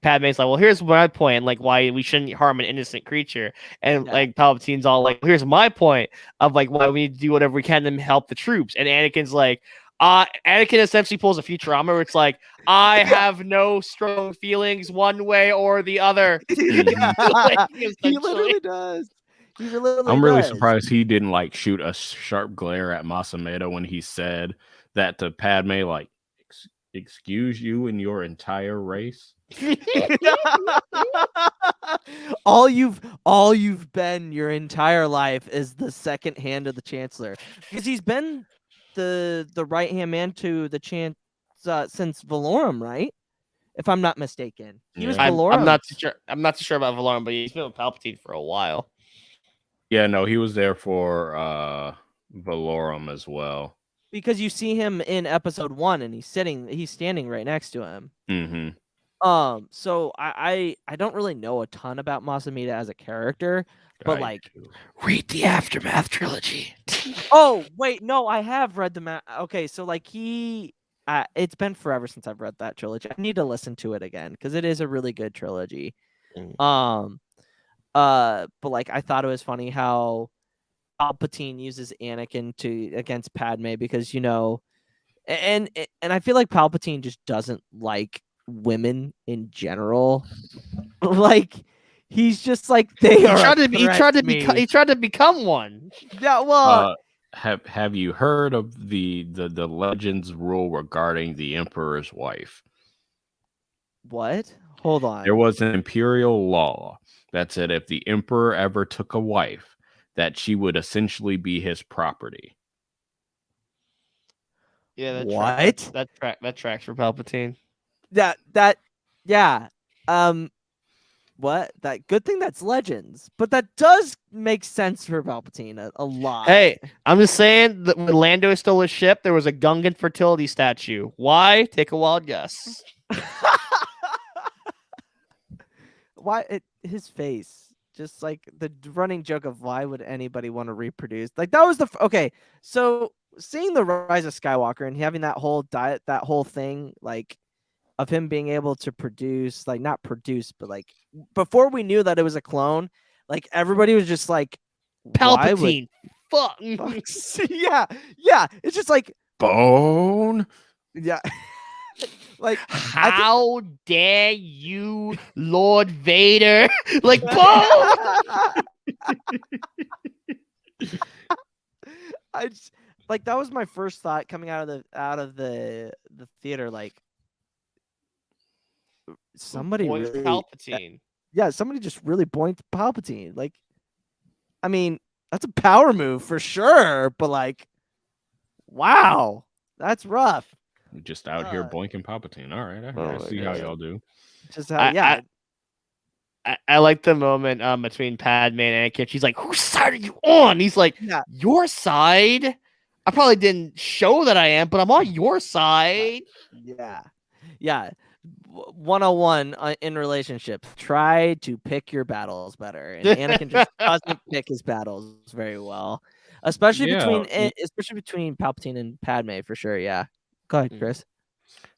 Padme's like, well, here's my point, like why we shouldn't harm an innocent creature, and like Palpatine's all like, here's my point of like why we need to do whatever we can to help the troops, and Anakin's like, Anakin essentially pulls a Futurama where it's like, I have no strong feelings one way or the other. He literally does. I'm really surprised he didn't shoot a sharp glare at Mas Amedda when he said that to Padme, like, excuse you and your entire race. all you've been your entire life is the second hand of the Chancellor, because he's been the right hand man to the since Valorum, right? If I'm not mistaken, he was Valorum. I'm not too sure about Valorum, but he's been with Palpatine for a while. Yeah, no, he was there for Valorum as well. Because you see him in episode 1, and he's standing right next to him. Mm-hmm. So I don't really know a ton about Mas Amedda as a character, but read the Aftermath trilogy. Oh wait, no, I have read the okay. So it's been forever since I've read that trilogy. I need to listen to it again because it is a really good trilogy. But I thought it was funny how Palpatine uses Anakin against Padme, because and I feel like Palpatine just doesn't like women in general. Like he's just like he tried to become one. Yeah, well, have you heard of the Legends rule regarding the Emperor's wife? What? Hold on. There was an imperial law that said if the Emperor ever took a wife, that she would essentially be his property. Yeah, that tracks for Palpatine. Yeah. What? That good thing that's Legends, but that does make sense for Palpatine a lot. Hey, I'm just saying that when Lando stole his ship, there was a Gungan fertility statue. Why? Take a wild guess. his face, just like the running joke of why would anybody want to reproduce? Like that was okay. So seeing the Rise of Skywalker and having that whole diet, that whole thing, like of him being able to produce, like not produce, but like before we knew that it was a clone, like everybody was just like Palpatine. Fuck. yeah. It's just like Bone. yeah. Like how dare you, Lord Vader? Like boom. I just, like that was my first thought coming out of the theater. Like somebody Boink really Palpatine. Yeah, somebody just really boinked Palpatine. Like, I mean, that's a power move for sure, but like, wow, that's rough. Just out here boinking Palpatine. All right, I see how y'all do. Just how, I like the moment between Padme and Anakin. She's like, "Whose side are you on?" He's like, "Your side." I probably didn't show that I am, but I'm on your side. Yeah. 101 in relationships: try to pick your battles better. And Anakin just doesn't pick his battles very well, especially between Palpatine and Padme for sure. Yeah, go ahead, Chris.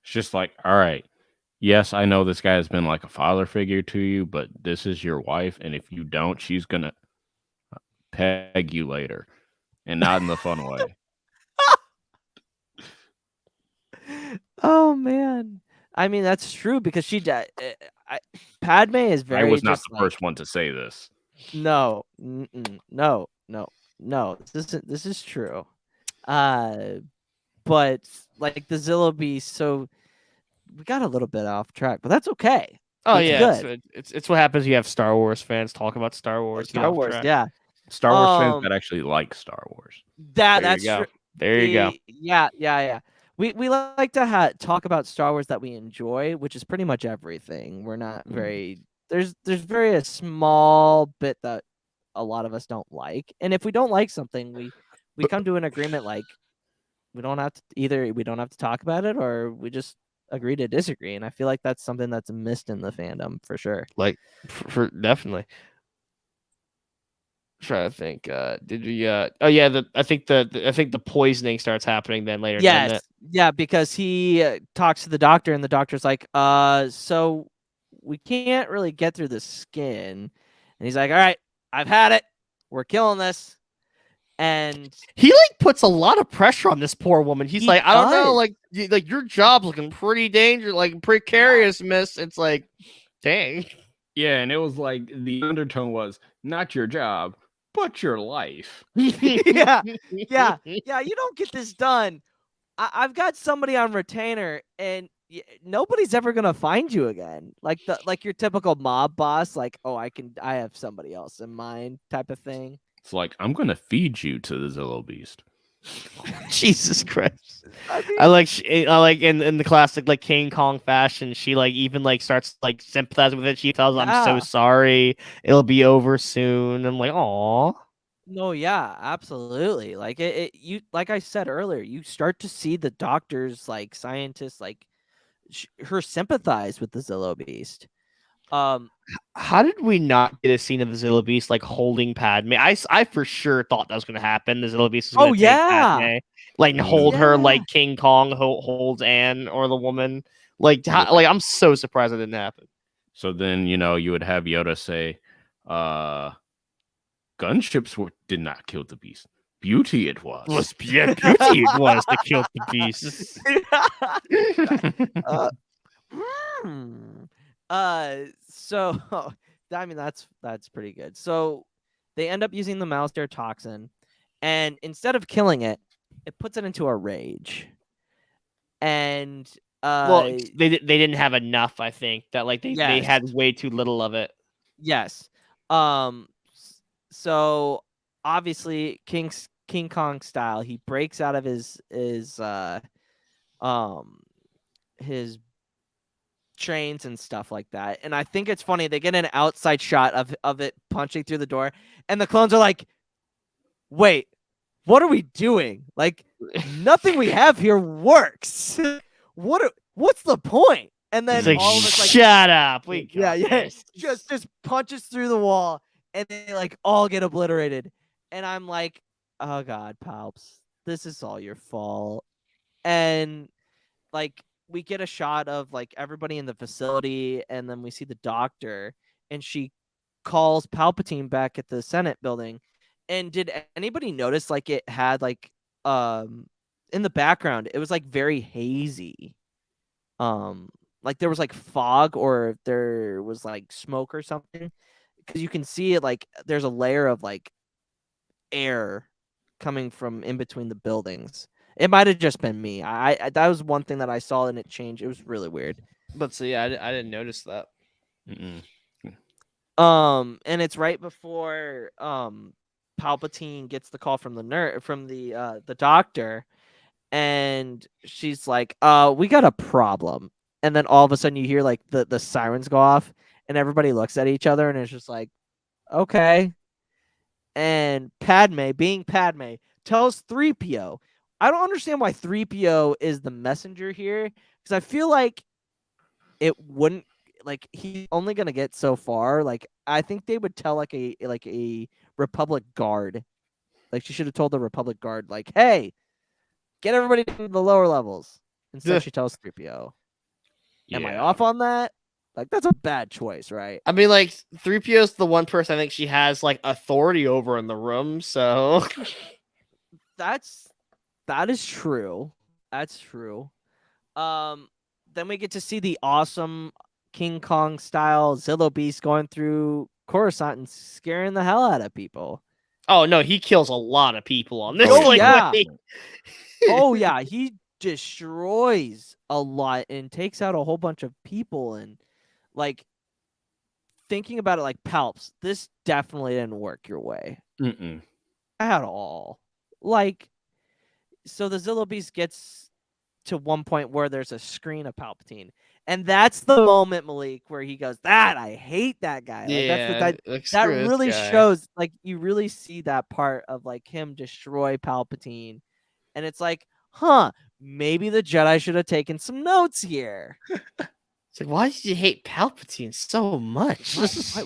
It's just like, all right, yes, I know this guy has been like a father figure to you, but this is your wife, and if you don't, she's gonna peg you later, and not in the fun way. Oh man. I mean, that's true because she died. Padme is very. I was not the first one to say this. No. This is true. But like the Zillo Beast, so we got a little bit off track, but that's okay. Oh it's good. It's what happens. You have Star Wars fans talk about Star Wars. Star Wars, yeah. Star Wars fans that actually like Star Wars. That's true. There you go. Yeah. We like to talk about Star Wars that we enjoy, which is pretty much everything. We're not very there's very a small bit that a lot of us don't like, and if we don't like something, we come to an agreement. Like we don't have to talk about it, or we just agree to disagree. And I feel like that's something that's missed in the fandom for sure. Like for definitely. Trying to think. Did we? I think the poisoning starts happening then later. Yes, yeah, because he talks to the doctor, and the doctor's like, so we can't really get through the skin, and he's like, all right, I've had it. We're killing this, and he like puts a lot of pressure on this poor woman. He's like, I don't know, like your job's looking pretty dangerous, like precarious, miss. It's like, dang. Yeah, and it was like the undertone was not your job, but your life. yeah. You don't get this done. I've got somebody on retainer, and nobody's ever gonna find you again. Like your typical mob boss, like, oh, I have somebody else in mind, type of thing. It's like, I'm gonna feed you to the Zillo Beast. Jesus Christ! I like in the classic like King Kong fashion. She like even like starts like sympathizing with it. She tells him, "I'm so sorry. It'll be over soon." I'm like, "Aw." No, yeah, absolutely. Like you like I said earlier, you start to see the doctors, like scientists, like her sympathize with the Zillo Beast. How did we not get a scene of the Zillo Beast like holding Padme? I for sure thought that was going to happen. The Zillo Beast was going to take Padme, like hold her like King Kong holds Anne or the woman. Like I'm so surprised it didn't happen. So then you would have Yoda say, "Gunships did not kill the beast. Beauty it was. Beauty it was to kill the beast." So I mean that's pretty good. So they end up using the Malastare toxin, and instead of killing it, it puts it into a rage. And well, they didn't have enough. I think that like they had way too little of it. Yes. So obviously King Kong style, he breaks out of his chains and stuff like that. And I think it's funny, they get an outside shot of it punching through the door, and the clones are like, wait, what are we doing? Like nothing we have here works. What's the point? And then Like, all of us like, shut up. We got this. just punches through the wall, and they like all get obliterated. And I'm like, oh god, Palps, this is all your fault. And like we get a shot of like everybody in the facility, and then we see the doctor, and she calls Palpatine back at the Senate building. And did anybody notice like it had like in the background it was like very hazy? Like there was like fog, or there was like smoke or something, because you can see it like there's a layer of like air coming from in between the buildings. It might have just been me. I that was one thing that I saw, and it changed. It was really weird. But see, I didn't notice that. Mm-mm. And it's right before Palpatine gets the call from the doctor, and she's like, we got a problem. And then all of a sudden you hear like the sirens go off, and everybody looks at each other, and it's just like, okay. And Padme, being Padme, tells 3PO. I don't understand why 3PO is the messenger here, because I feel like it wouldn't, like, he's only gonna get so far. Like, I think they would tell like a Republic guard. Like, she should have told the Republic guard, like, hey, get everybody to the lower levels. Instead, she tells 3PO. Am I off on that? Like, that's a bad choice, right? I mean, like, 3PO is the one person I think she has like authority over in the room, so that is true. That's true. Then we get to see the awesome King Kong style Zillo Beast going through Coruscant and scaring the hell out of people. Oh no, he kills a lot of people on this. Oh, like, yeah. way. Oh yeah, he destroys a lot and takes out a whole bunch of people. And like, thinking about it, like, Palps, this definitely didn't work your way at all. Like, so the Zillo Beast gets to one point where there's a screen of Palpatine, and that's the moment, Malik, where he goes, "That I hate that guy." Like, that really shows. Like, you really see that part of like him destroy Palpatine, and it's like, huh, maybe the Jedi should have taken some notes here. It's like, why did you hate Palpatine so much?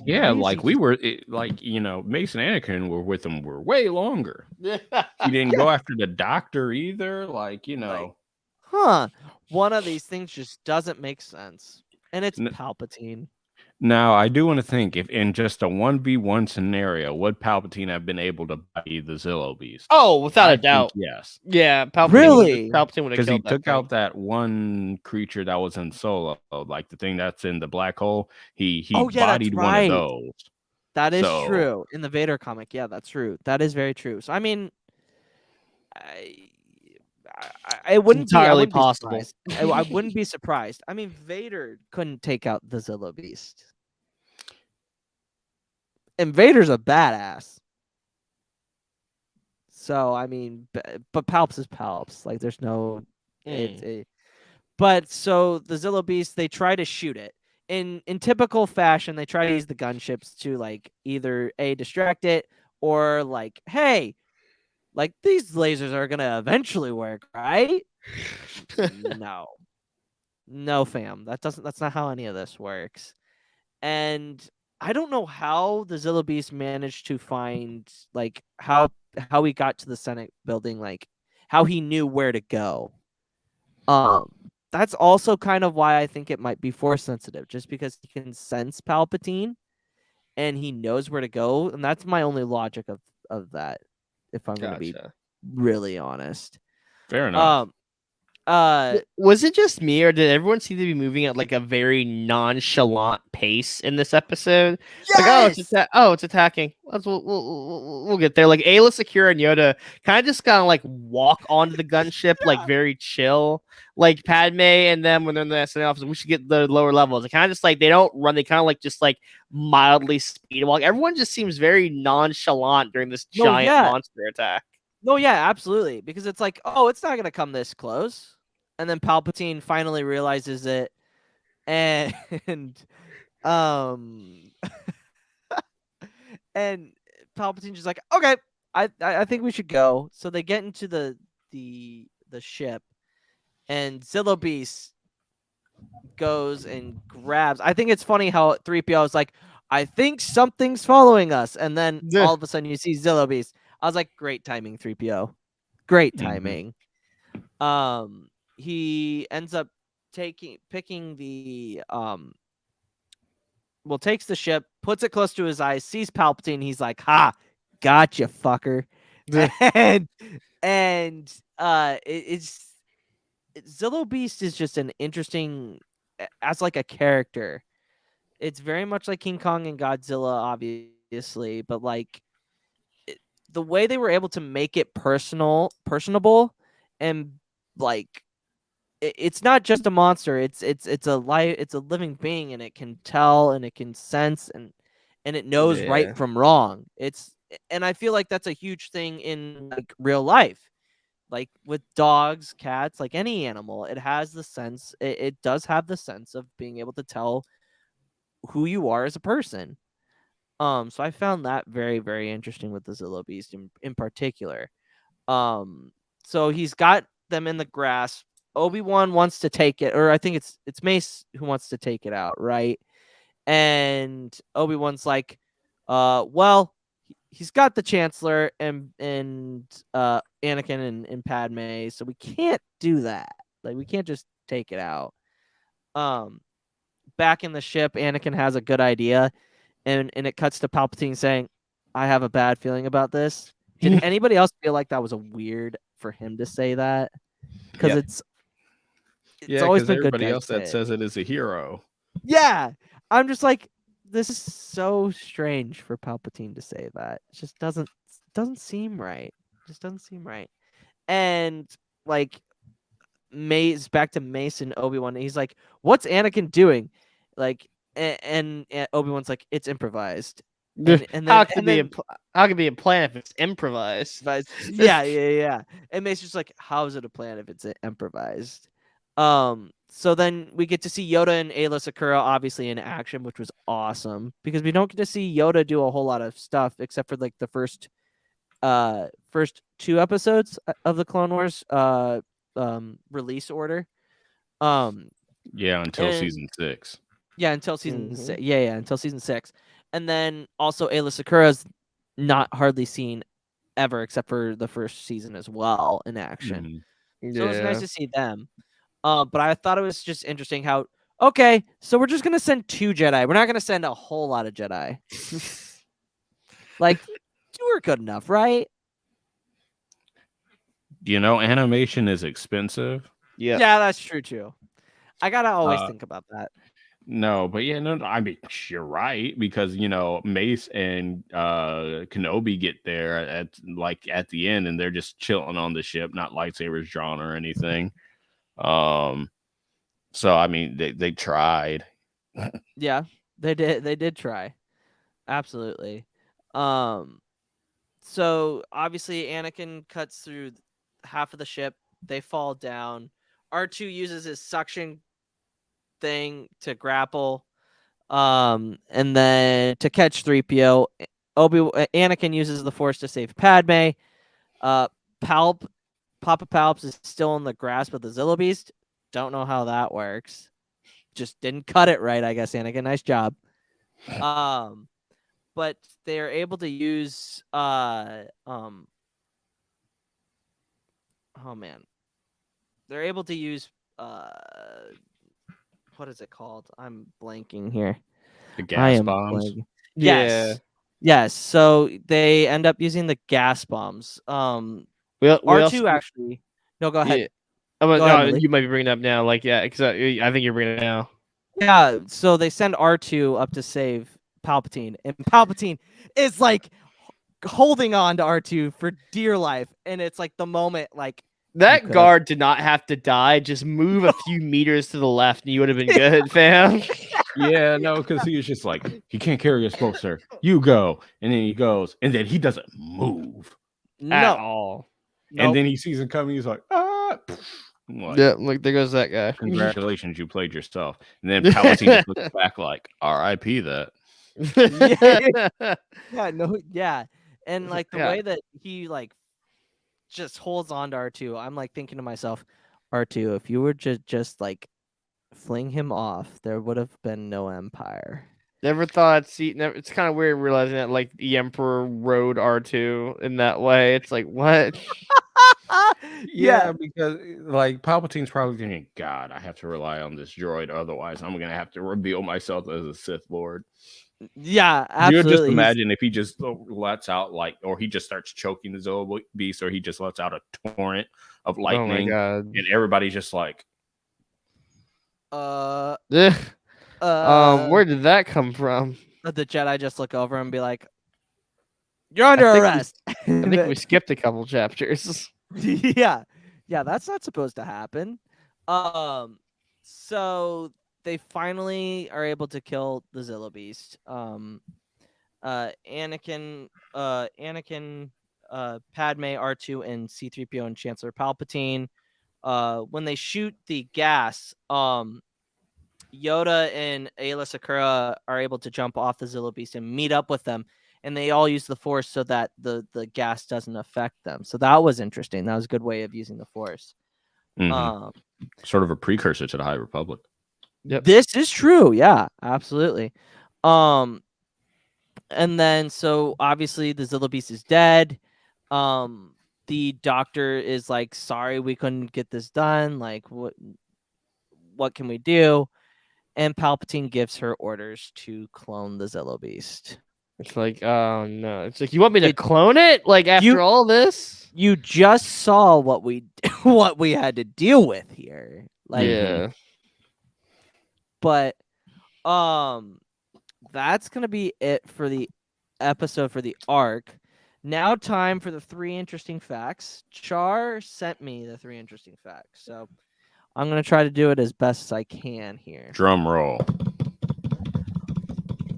Yeah, like we were, like, you know, Mason and Anakin were with him were way longer. He didn't go after the doctor either. Like, you know, huh? One of these things just doesn't make sense, and it's Palpatine. Now, I do want to think, if in just a 1v1 scenario, would Palpatine have been able to body the Zillo Beast? Oh, without a doubt. Yes. Yeah, Palpatine. Really? Palpatine would have Because killed he took out that one creature that was in Solo, like the thing that's in the black hole. He bodied one of those. That is true. In the Vader comic, yeah, that's true. That is very true. So, I mean, it wouldn't entirely be possible. I wouldn't be surprised. I mean, Vader couldn't take out the Zillo Beast. And Vader's a badass. So, I mean, but Palps is Palps. Like, there's no... But, so, the Zillo Beast, they try to shoot it. In typical fashion, they try to use the gunships to, like, either, A, distract it, or, like, hey, like, these lasers are going to eventually work, right? No, fam. That's not how any of this works. And I don't know how the Zillo Beast managed to find, like, how he got to the Senate building, like, how he knew where to go. That's also kind of why I think it might be force sensitive, just because he can sense Palpatine and he knows where to go. And that's my only logic of that, if I'm going to be really honest. Fair enough. Was it just me, or did everyone seem to be moving at like a very nonchalant pace in this episode? Yes! Like, it's attacking. We'll get there. Like, Ayla, Secura, and Yoda kind of just kind of like walk onto the gunship, like very chill. Like Padme and them, when they're in the SNL office, we should get the lower levels. They kind of just like, they don't run. They kind of like just like mildly speed walk. Everyone just seems very nonchalant during this giant monster attack. No, yeah, absolutely. Because it's like, oh, it's not going to come this close. And then Palpatine finally realizes it. And, and Palpatine's just like, okay, I think we should go. So they get into the ship. And Zillo Beast goes and grabs. I think it's funny how 3PO is like, I think something's following us, and then all of a sudden you see Zillo Beast. I was like, great timing, 3PO. Great timing. He ends up picking the takes the ship, puts it close to his eyes, sees Palpatine. He's like, "Ha, gotcha, fucker." and it's Zillo Beast is just an interesting as like a character. It's very much like King Kong and Godzilla, obviously, but like the way they were able to make it personable, and like it's not just a monster. It's a living being, and it can tell and it can sense and it knows right from wrong. And I feel like that's a huge thing in like real life. Like with dogs, cats, like any animal, it has the sense. It does have the sense of being able to tell who you are as a person. So I found that very, very interesting with the Zillo Beast in particular. So he's got them in the grasp. Obi-Wan wants to take it, or I think it's Mace who wants to take it out, right? And Obi-Wan's like, well, he's got the Chancellor and Anakin and Padme, so we can't do that. Like, we can't just take it out. Back in the ship, Anakin has a good idea, and it cuts to Palpatine saying, I have a bad feeling about this. Did anybody else feel like that was a weird for him to say that? Because it's always been everybody good else that says it is a hero. Yeah, I'm just like, this is so strange for Palpatine to say that. It just doesn't seem right. It just doesn't seem right. And like back to Mace and Obi-Wan. He's like, "What's Anakin doing?" Like, and Obi-Wan's like, "It's improvised." And then, how can it be a plan if it's improvised? Yeah. And Mace's just like, how is it a plan if it's improvised? So then we get to see Yoda and Ayla Secura obviously in action, which was awesome because we don't get to see Yoda do a whole lot of stuff except for like the first 2 episodes of the Clone Wars release order. Until season 6. Yeah, until season 6. Yeah, until season 6. And then also Ayla Secura's not hardly seen ever except for the first season as well in action. So it was nice to see them. But I thought it was just interesting how, okay, so we're just going to send 2 Jedi. We're not going to send a whole lot of Jedi. Like, 2 are good enough, right? Animation is expensive. Yeah, that's true too. I got to always think about that. No, but I mean, you're right, because Mace and Kenobi get there at the end, and they're just chilling on the ship, not lightsabers drawn or anything. So I mean, they tried. Yeah, they did try. Absolutely. So obviously Anakin cuts through half of the ship. They fall down. R2 uses his suction thing to grapple, and then to catch 3PO. Anakin uses the Force to save Padme. Papa Palps is still in the grasp of the Zillo Beast. Don't know how that works. Just didn't cut it right, I guess, Anakin. Nice job. But they are able to use they're able to use what is it called? I'm blanking here. The gas bombs. Yes. So they end up using the gas bombs. R2 actually. No, go ahead. Yeah. You might be bringing it up now. Because I think you're bringing it now. Yeah. So they send R2 up to save Palpatine, and Palpatine is like holding on to R2 for dear life, and it's like the moment like. That guard did not have to die. Just move a few meters to the left, and you would have been good, fam. Yeah, no, because he was just like, he can't carry a smoke, sir. You go. And then he goes, and then he doesn't move at all. Nope. And then he sees him coming. He's like, ah. Like, there goes that guy. Congratulations, you played yourself. And then Palpatine looks back like, R.I.P. that. Yeah. And like the way that he like just holds on to R2, I'm like thinking to myself, R2, if you were just like fling him off, there would have been no empire. Never thought. See, it's kind of weird realizing that like the Emperor rode R2 in that way. It's like what? Yeah, because like Palpatine's probably thinking, God, I have to rely on this droid, otherwise I'm gonna have to reveal myself as a Sith Lord. Yeah, You just absolutely. imagine if he just lets out or he just starts choking the Zillo Beast, or he just lets out a torrent of lightning, God. and everybody's just like, Where did that come from? the Jedi just look over and be like, "You're under arrest." I think we skipped a couple chapters. Yeah, that's not supposed to happen. So they finally are able to kill the Zillo Beast. Anakin, Padme, R2, and C-3PO and Chancellor Palpatine. When they shoot the gas, Yoda and Aayla Secura are able to jump off the Zillo Beast and meet up with them, and they all use the Force so that the gas doesn't affect them. So that was interesting. That was a good way of using the Force. Sort of a precursor to the High Republic. Yep. This is true. Yeah, absolutely. And then so obviously the Zillo Beast is dead. The doctor is like, sorry, we couldn't get this done. Like, what can we do? And Palpatine gives her orders to clone the Zillo Beast. It's like, oh no! It's like, you want me to clone it? Like after all this, you just saw what we had to deal with here. Like, yeah. But that's gonna be it for the episode for the arc. Now time for the 3 interesting facts. Char sent me the 3 interesting facts, so I'm gonna try to do it as best as I can here. Drum roll.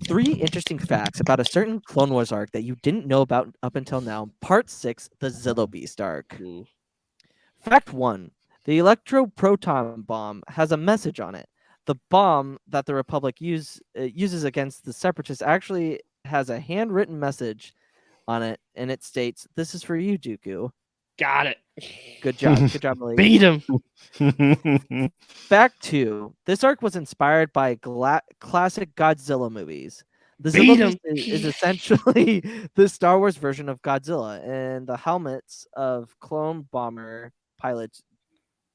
3 interesting facts about a certain Clone Wars arc that you didn't know about up until now. Part 6, the Zillo Beast arc. Fact 1. The electro-proton bomb has a message on it. The bomb that the Republic uses against the Separatists actually has a handwritten message on it, and it states, "This is for you, Dooku." Got it. Good job. Good job, Malik. Beat him. Fact 2. This arc was inspired by classic Godzilla movies. The Zillo Beast is essentially the Star Wars version of Godzilla, and the helmets of clone bomber pilots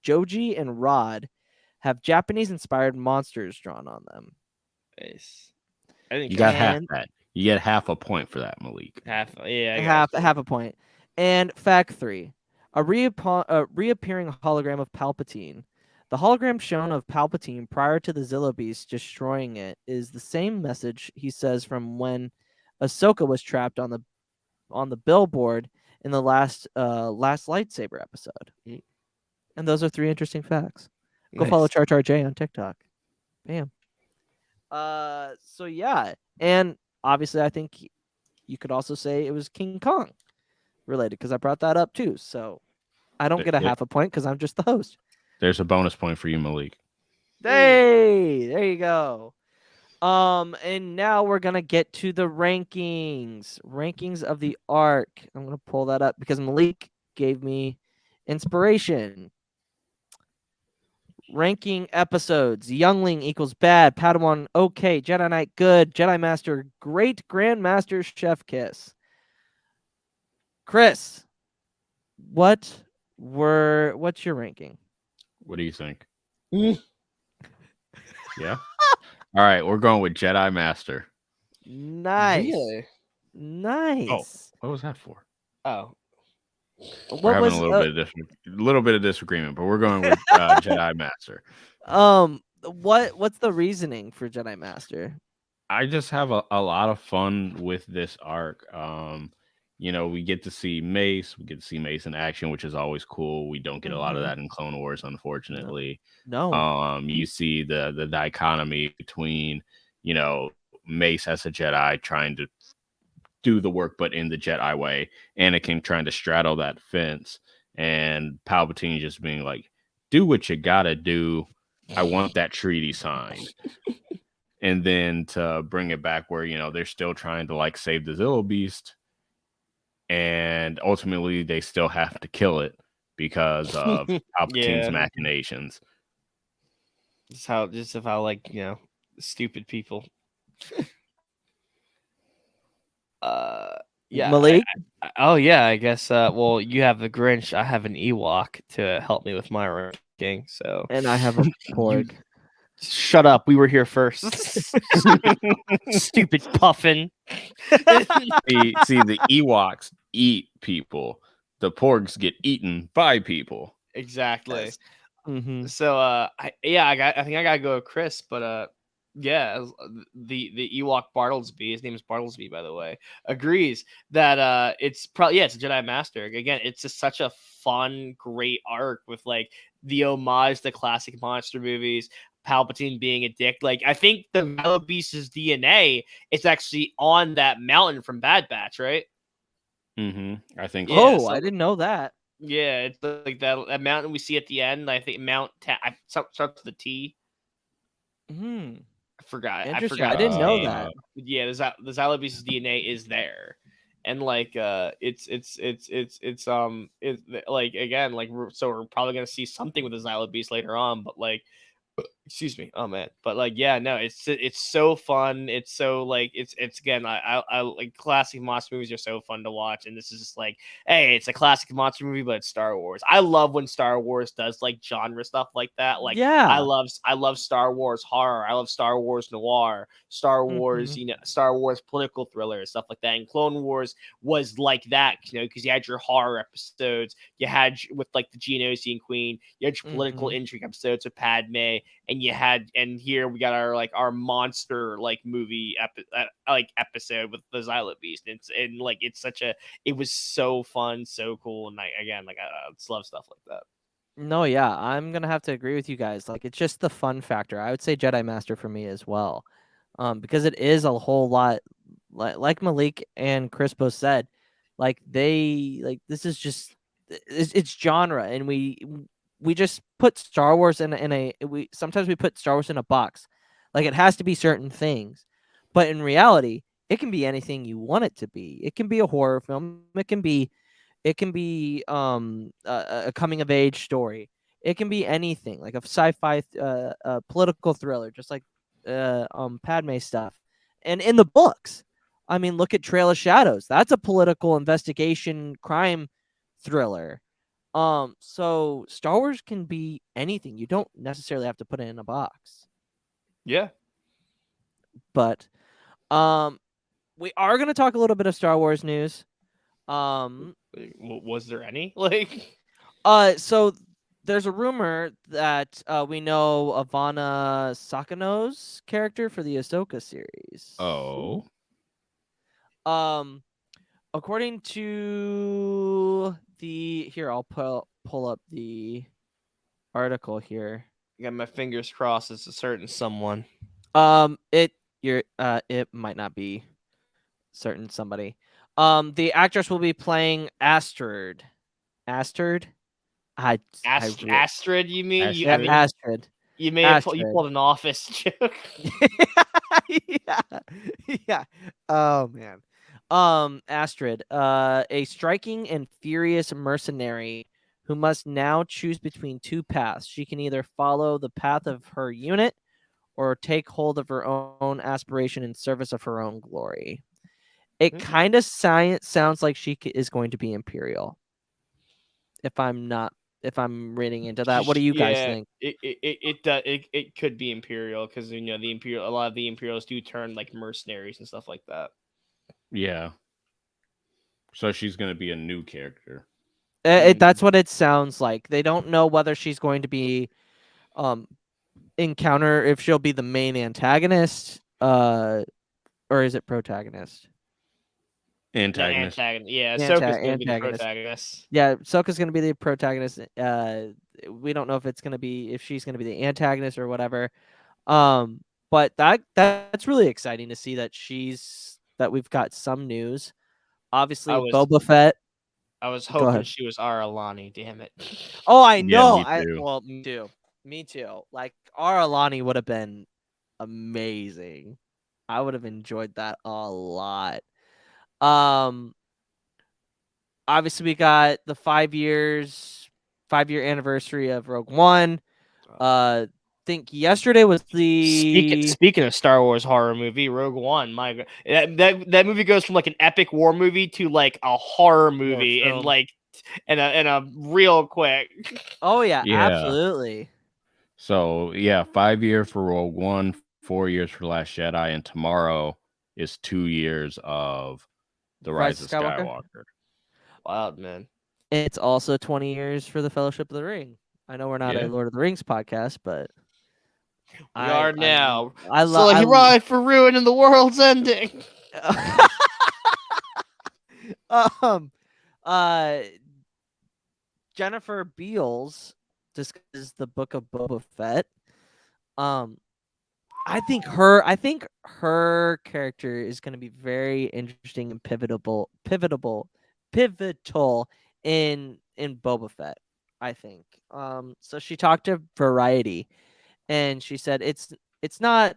Joji and Rod have Japanese-inspired monsters drawn on them. Nice. You got half that. You get half a point for that, Malik. Half a point. And fact 3. A reappearing hologram of Palpatine. The hologram shown of Palpatine prior to the Zillo Beast destroying it is the same message he says from when Ahsoka was trapped on the billboard in the last lightsaber episode. And those are 3 interesting facts. Go follow Char Char J on TikTok. Bam. So yeah, and obviously I think you could also say it was King Kong related because I brought that up too. So I don't get a half a point because I'm just the host. There's a bonus point for you, Malik. Hey, there you go. And now we're gonna get to the rankings of the arc. I'm gonna pull that up because Malik gave me inspiration. Ranking episodes: Youngling equals bad, Padawan okay, Jedi Knight good, Jedi Master great, Grandmaster chef kiss. Chris, what's your ranking? What do you think? Yeah. All right, we're going with Jedi Master. Nice. Really? Nice. Oh, what was that for? Oh. We're having a little bit of disagreement, but we're going with Jedi Master. What's the reasoning for Jedi Master? I just have a lot of fun with this arc. We get to see Mace. We get to see Mace in action, which is always cool. We don't get a lot of that in Clone Wars, unfortunately. No. You see the dichotomy between, Mace as a Jedi trying to do the work, but in the Jedi way. Anakin trying to straddle that fence, and Palpatine just being like, "Do what you gotta do. I want that treaty signed." And then to bring it back where they're still trying to save the Zillo Beast, and ultimately they still have to kill it because of Palpatine's machinations. Just how like stupid people. Yeah. Malik? I guess. Well, you have the Grinch. I have an Ewok to help me with my ranking. So And I have a porg. Shut up. We were here first. Stupid puffin. See, the Ewoks eat people. The Porgs get eaten by people. Exactly. Yes. Mm-hmm. So I think I gotta go with Chris, but the Ewok Bartlesby, his name is Bartlesby, by the way, agrees that it's probably it's a Jedi Master. Again, it's just such a fun, great arc with like the homage to classic monster movies. Palpatine being a dick. Like, I think the Zillo Beast's DNA is actually on that mountain from Bad Batch, right? Mm-hmm. I think. Yeah, I didn't know that. Yeah, it's like that mountain we see at the end. I think starts with the T. Hmm. I forgot. Interesting. I didn't know that. Yeah, the Zillo Beast's DNA is there, and like it's like again like we're probably gonna see something with the Zillo Beast later on, but like. Excuse me. Oh man. But like, yeah, no, it's so fun. It's so like it's again, I like classic monster movies are so fun to watch. And this is just like, hey, it's a classic monster movie, but it's Star Wars. I love when Star Wars does like genre stuff like that. Like yeah, I love Star Wars horror. I love Star Wars noir, Star Wars, Star Wars political thrillers, stuff like that. And Clone Wars was like that, because you had your horror episodes, you had with like the Geonosian Queen, you had your political intrigue episodes with Padme. And here we got our monster like movie episode with the Zillo Beast. It was so fun, so cool, and I just love stuff like that. No, yeah, I'm gonna have to agree with you guys. Like, it's just the fun factor. I would say Jedi Master for me as well, because it is a whole lot, like Malik and Chris both said, like this is just it's genre, and we just put Star Wars sometimes we put Star Wars in a box. Like, it has to be certain things. But in reality, it can be anything you want it to be. It can be a horror film. It can be a coming of age story. It can be anything, like a sci-fi political thriller, just like Padme stuff. And in the books, I mean, look at Trail of Shadows. That's a political investigation crime thriller. So Star Wars can be anything. You don't necessarily have to put it in a box. Yeah. But we are going to talk a little bit of Star Wars news. Was there any? Like so there's a rumor that we know Ivana Sakano's character for the Ahsoka series. Oh. According to I'll pull up the article here. I got my fingers crossed it's a certain someone. It might not be certain somebody. The actress will be playing Astrid. Astrid? Astrid, you mean? Astrid. You may have pulled an Office joke. Yeah. Oh man. Astrid, a striking and furious mercenary who must now choose between two paths. She can either follow the path of her unit or take hold of her own aspiration in service of her own glory. It kind of sounds like she is going to be Imperial. If I'm reading into that, what do you guys think? It could be Imperial because a lot of the Imperials do turn like mercenaries and stuff like that. Yeah. So she's going to be a new character. That's what it sounds like. They don't know whether she's going to be if she'll be the main antagonist or is it protagonist? Antagonist. Yeah, Ahsoka's going to be the protagonist. Yeah, Ahsoka's going to be the protagonist. We don't know if she's going to be the antagonist or whatever. But that's really exciting to see that we've got some news. Obviously, Boba Fett. I was hoping she was Aralani. Damn it! Oh, I know. Yeah, me too. Like, Aralani would have been amazing. I would have enjoyed that a lot. Obviously, we got the 5 year anniversary of Rogue One. think yesterday was the Speaking of Star Wars horror movie, Rogue One. My God. That movie goes from like an epic war movie to like a horror movie, and film. like and a real quick. Oh yeah, Yeah. absolutely. So yeah, 5 years for Rogue One, 4 years for Last Jedi, and tomorrow is 2 years of The Rise of Skywalker. Wild, man. It's also 20 years for the Fellowship of the Ring. I know we're not a Lord of the Rings podcast, but we are now. I So he ride for ruin and the world's ending. Jennifer Beals discusses the book of Boba Fett. I think her character is going to be very interesting and pivotal in Boba Fett. I think. So she talked to Variety, and she said it's not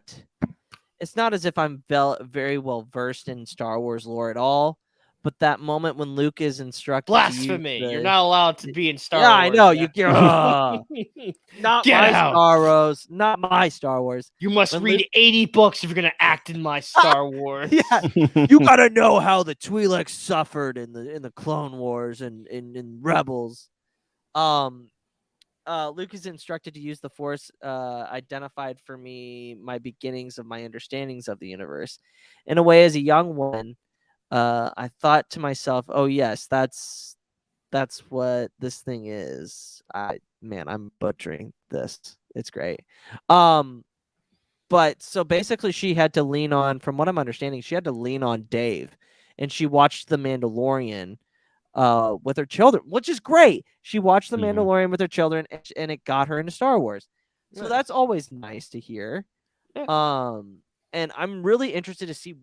as if I'm very well versed in Star Wars lore at all. But that moment when Luke is instructed blasphemy, you're not allowed to be in Star Wars. Yeah, I know. You not Get my out. Star Wars. Not my Star Wars. You must read 80 books if you're gonna act in my Star Wars. Yeah, you gotta know how the Twi'leks suffered in the Clone Wars and in Rebels. Luke is instructed to use the Force, identified for me my beginnings of my understandings of the universe. In a way, as a young one, I thought to myself, "Oh yes, that's what this thing is." I'm butchering this. It's great. But so basically, she had to lean on, from what I'm understanding, she had to lean on Dave, and she watched The Mandalorian with her children, which is great. She watched The Mandalorian with her children, and it got her into Star Wars. So that's always nice to hear. Yeah. And I'm really interested to see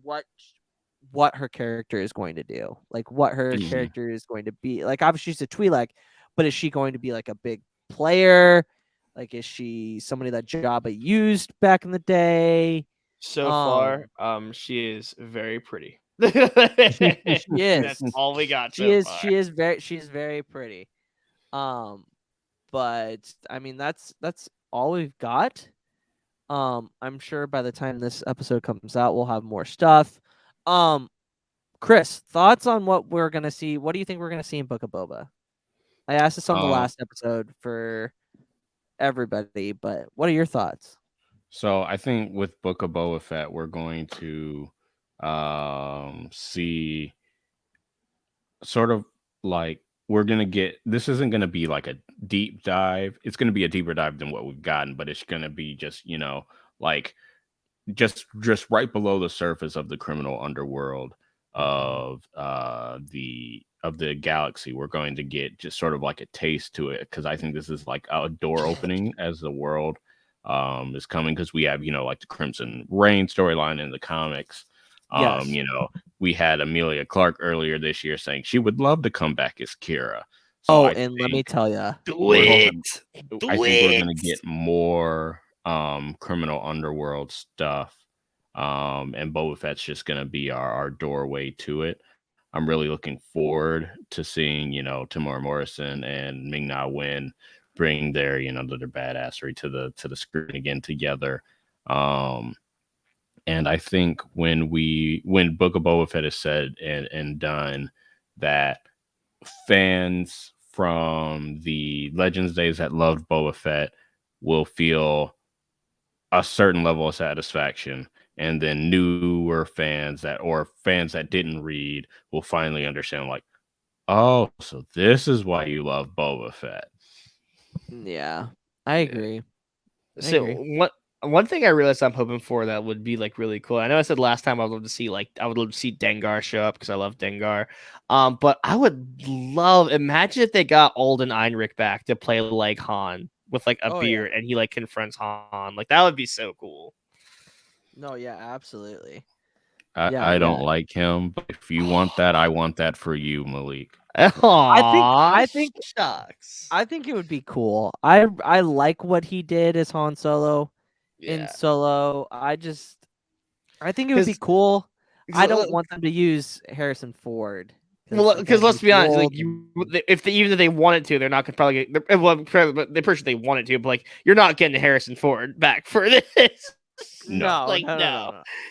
what her character is going to do, like what her character is going to be. Like, obviously she's a Twi'lek, but is she going to be like a big player? Like, is she somebody that Jabba used back in the day? So far, she is very pretty. She is. That's all we got. She is very pretty. But I mean, that's all we've got. I'm sure by the time this episode comes out, we'll have more stuff. Chris, thoughts on what we're gonna see? What do you think we're gonna see in Book of Boba? I asked this on the last episode for everybody, but what are your thoughts? So I think with Book of Boba Fett, we're going to see sort of like we're going to get, this isn't going to be like a deep dive. It's going to be a deeper dive than what we've gotten, but it's going to be just, like just right below the surface of the criminal underworld of the galaxy. We're going to get just sort of like a taste to it, because I think this is like a door opening as the world is coming, because we have like the Crimson Reign storyline in the comics. Yes. We had Emilia Clarke earlier this year saying she would love to come back as Kira. So let me tell you, I think we're going to get more criminal underworld stuff, and Boba Fett's just going to be our doorway to it. I'm really looking forward to seeing Tamora Morrison and Ming-Na Wen bring their their badassery to the screen again together. And I think when Book of Boba Fett is said and done, that fans from the Legends days that loved Boba Fett will feel a certain level of satisfaction, and then newer fans that didn't read will finally understand, like, oh, so this is why you love Boba Fett. Yeah, I agree. One thing I realized I'm hoping for that would be like really cool. I know I said last time I would love to see Dengar show up, because I love Dengar. But I would imagine if they got Alden Ehrenreich back to play like Han with like a beard, and he like confronts Han. Like, that would be so cool. No, yeah, absolutely. I don't like him, but if you want that, I want that for you, Malik. I think shucks. I think it would be cool. I like what he did as Han Solo in Solo. I think it would be cool. I don't want them to use Harrison Ford Well, because let's be honest, like even if they wanted to, they're not gonna probably get. Well, they're pretty sure they wanted to, but like you're not getting Harrison Ford back for this. No.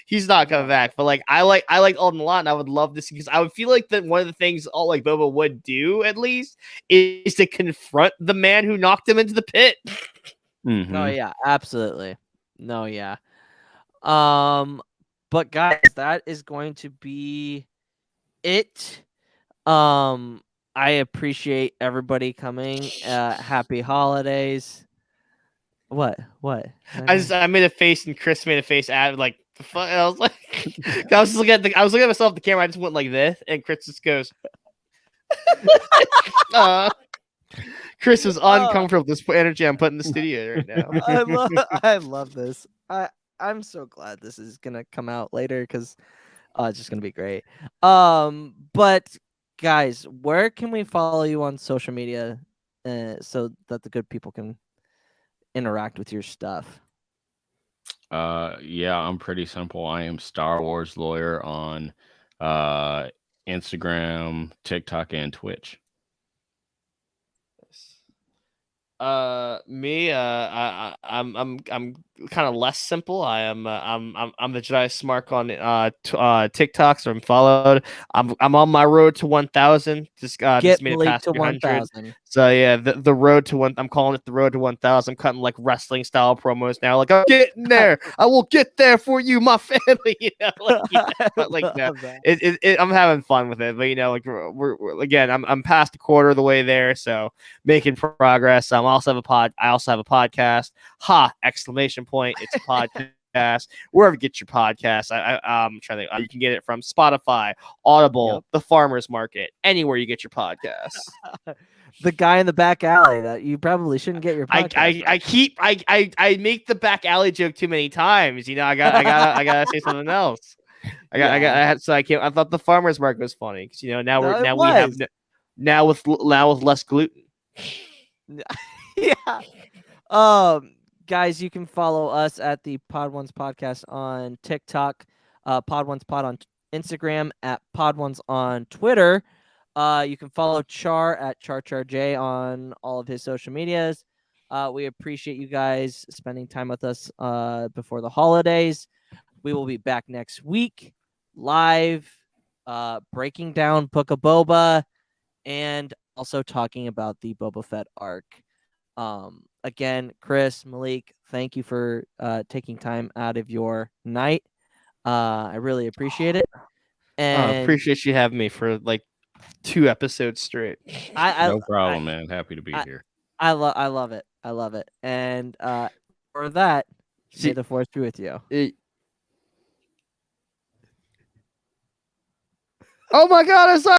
He's not coming back. But like I like Alden a lot, and I would love to see, because I would feel like that one of the things all like Boba would do at least is to confront the man who knocked him into the pit. Mm-hmm. Oh yeah, absolutely. No, yeah. But guys, that is going to be it. I appreciate everybody coming. Happy holidays. What? I made a face, and Chris made a face at like the fuck. I was like, I was looking at myself at the camera. I just went like this, and Chris just goes. Chris is uncomfortable with this energy I'm putting in the studio right now. I love this. I'm so glad this is gonna come out later because it's just gonna be great. But guys, where can we follow you on social media so that the good people can interact with your stuff? Yeah, I'm pretty simple. I am Star Wars Lawyer on Instagram, TikTok, and Twitch. Me, I'm kind of less simple. I'm the Jedi Smart on TikTok, so I'm followed. I'm on my road to 1,000. Just made it past 1,000. So yeah, the road to one. I'm calling it the road to 1,000. I'm cutting like wrestling style promos now. Like, I'm getting there. I will get there for you, my family. You know, I'm having fun with it. But you know, like we're again, I'm past a quarter of the way there, so making progress. I also have a podcast. Ha! Exclamation point! It's a podcast. Wherever you get your podcast. I'm trying to think. You can get it from Spotify, Audible, The Farmers Market, anywhere you get your podcasts. The guy in the back alley that you probably shouldn't get your podcast. I make the back alley joke too many times. You know, I gotta say something else. I thought The Farmers Market was funny because, you know, now with less gluten. Yeah. Guys, you can follow us at the Podwans Podcast on TikTok, Podwans Pod on Instagram, at Podwans on Twitter. You can follow Char at CharCharJ on all of his social medias. We appreciate you guys spending time with us before the holidays. We will be back next week live, breaking down Book of Boba, and also talking about the Boba Fett arc. Again, Chris, Malik, thank you for taking time out of your night. I really appreciate it. And I appreciate you having me for like 2 episodes straight. No problem, man. Happy to be here. I love it. I love it. And for that, may the Force be with you. Oh my God!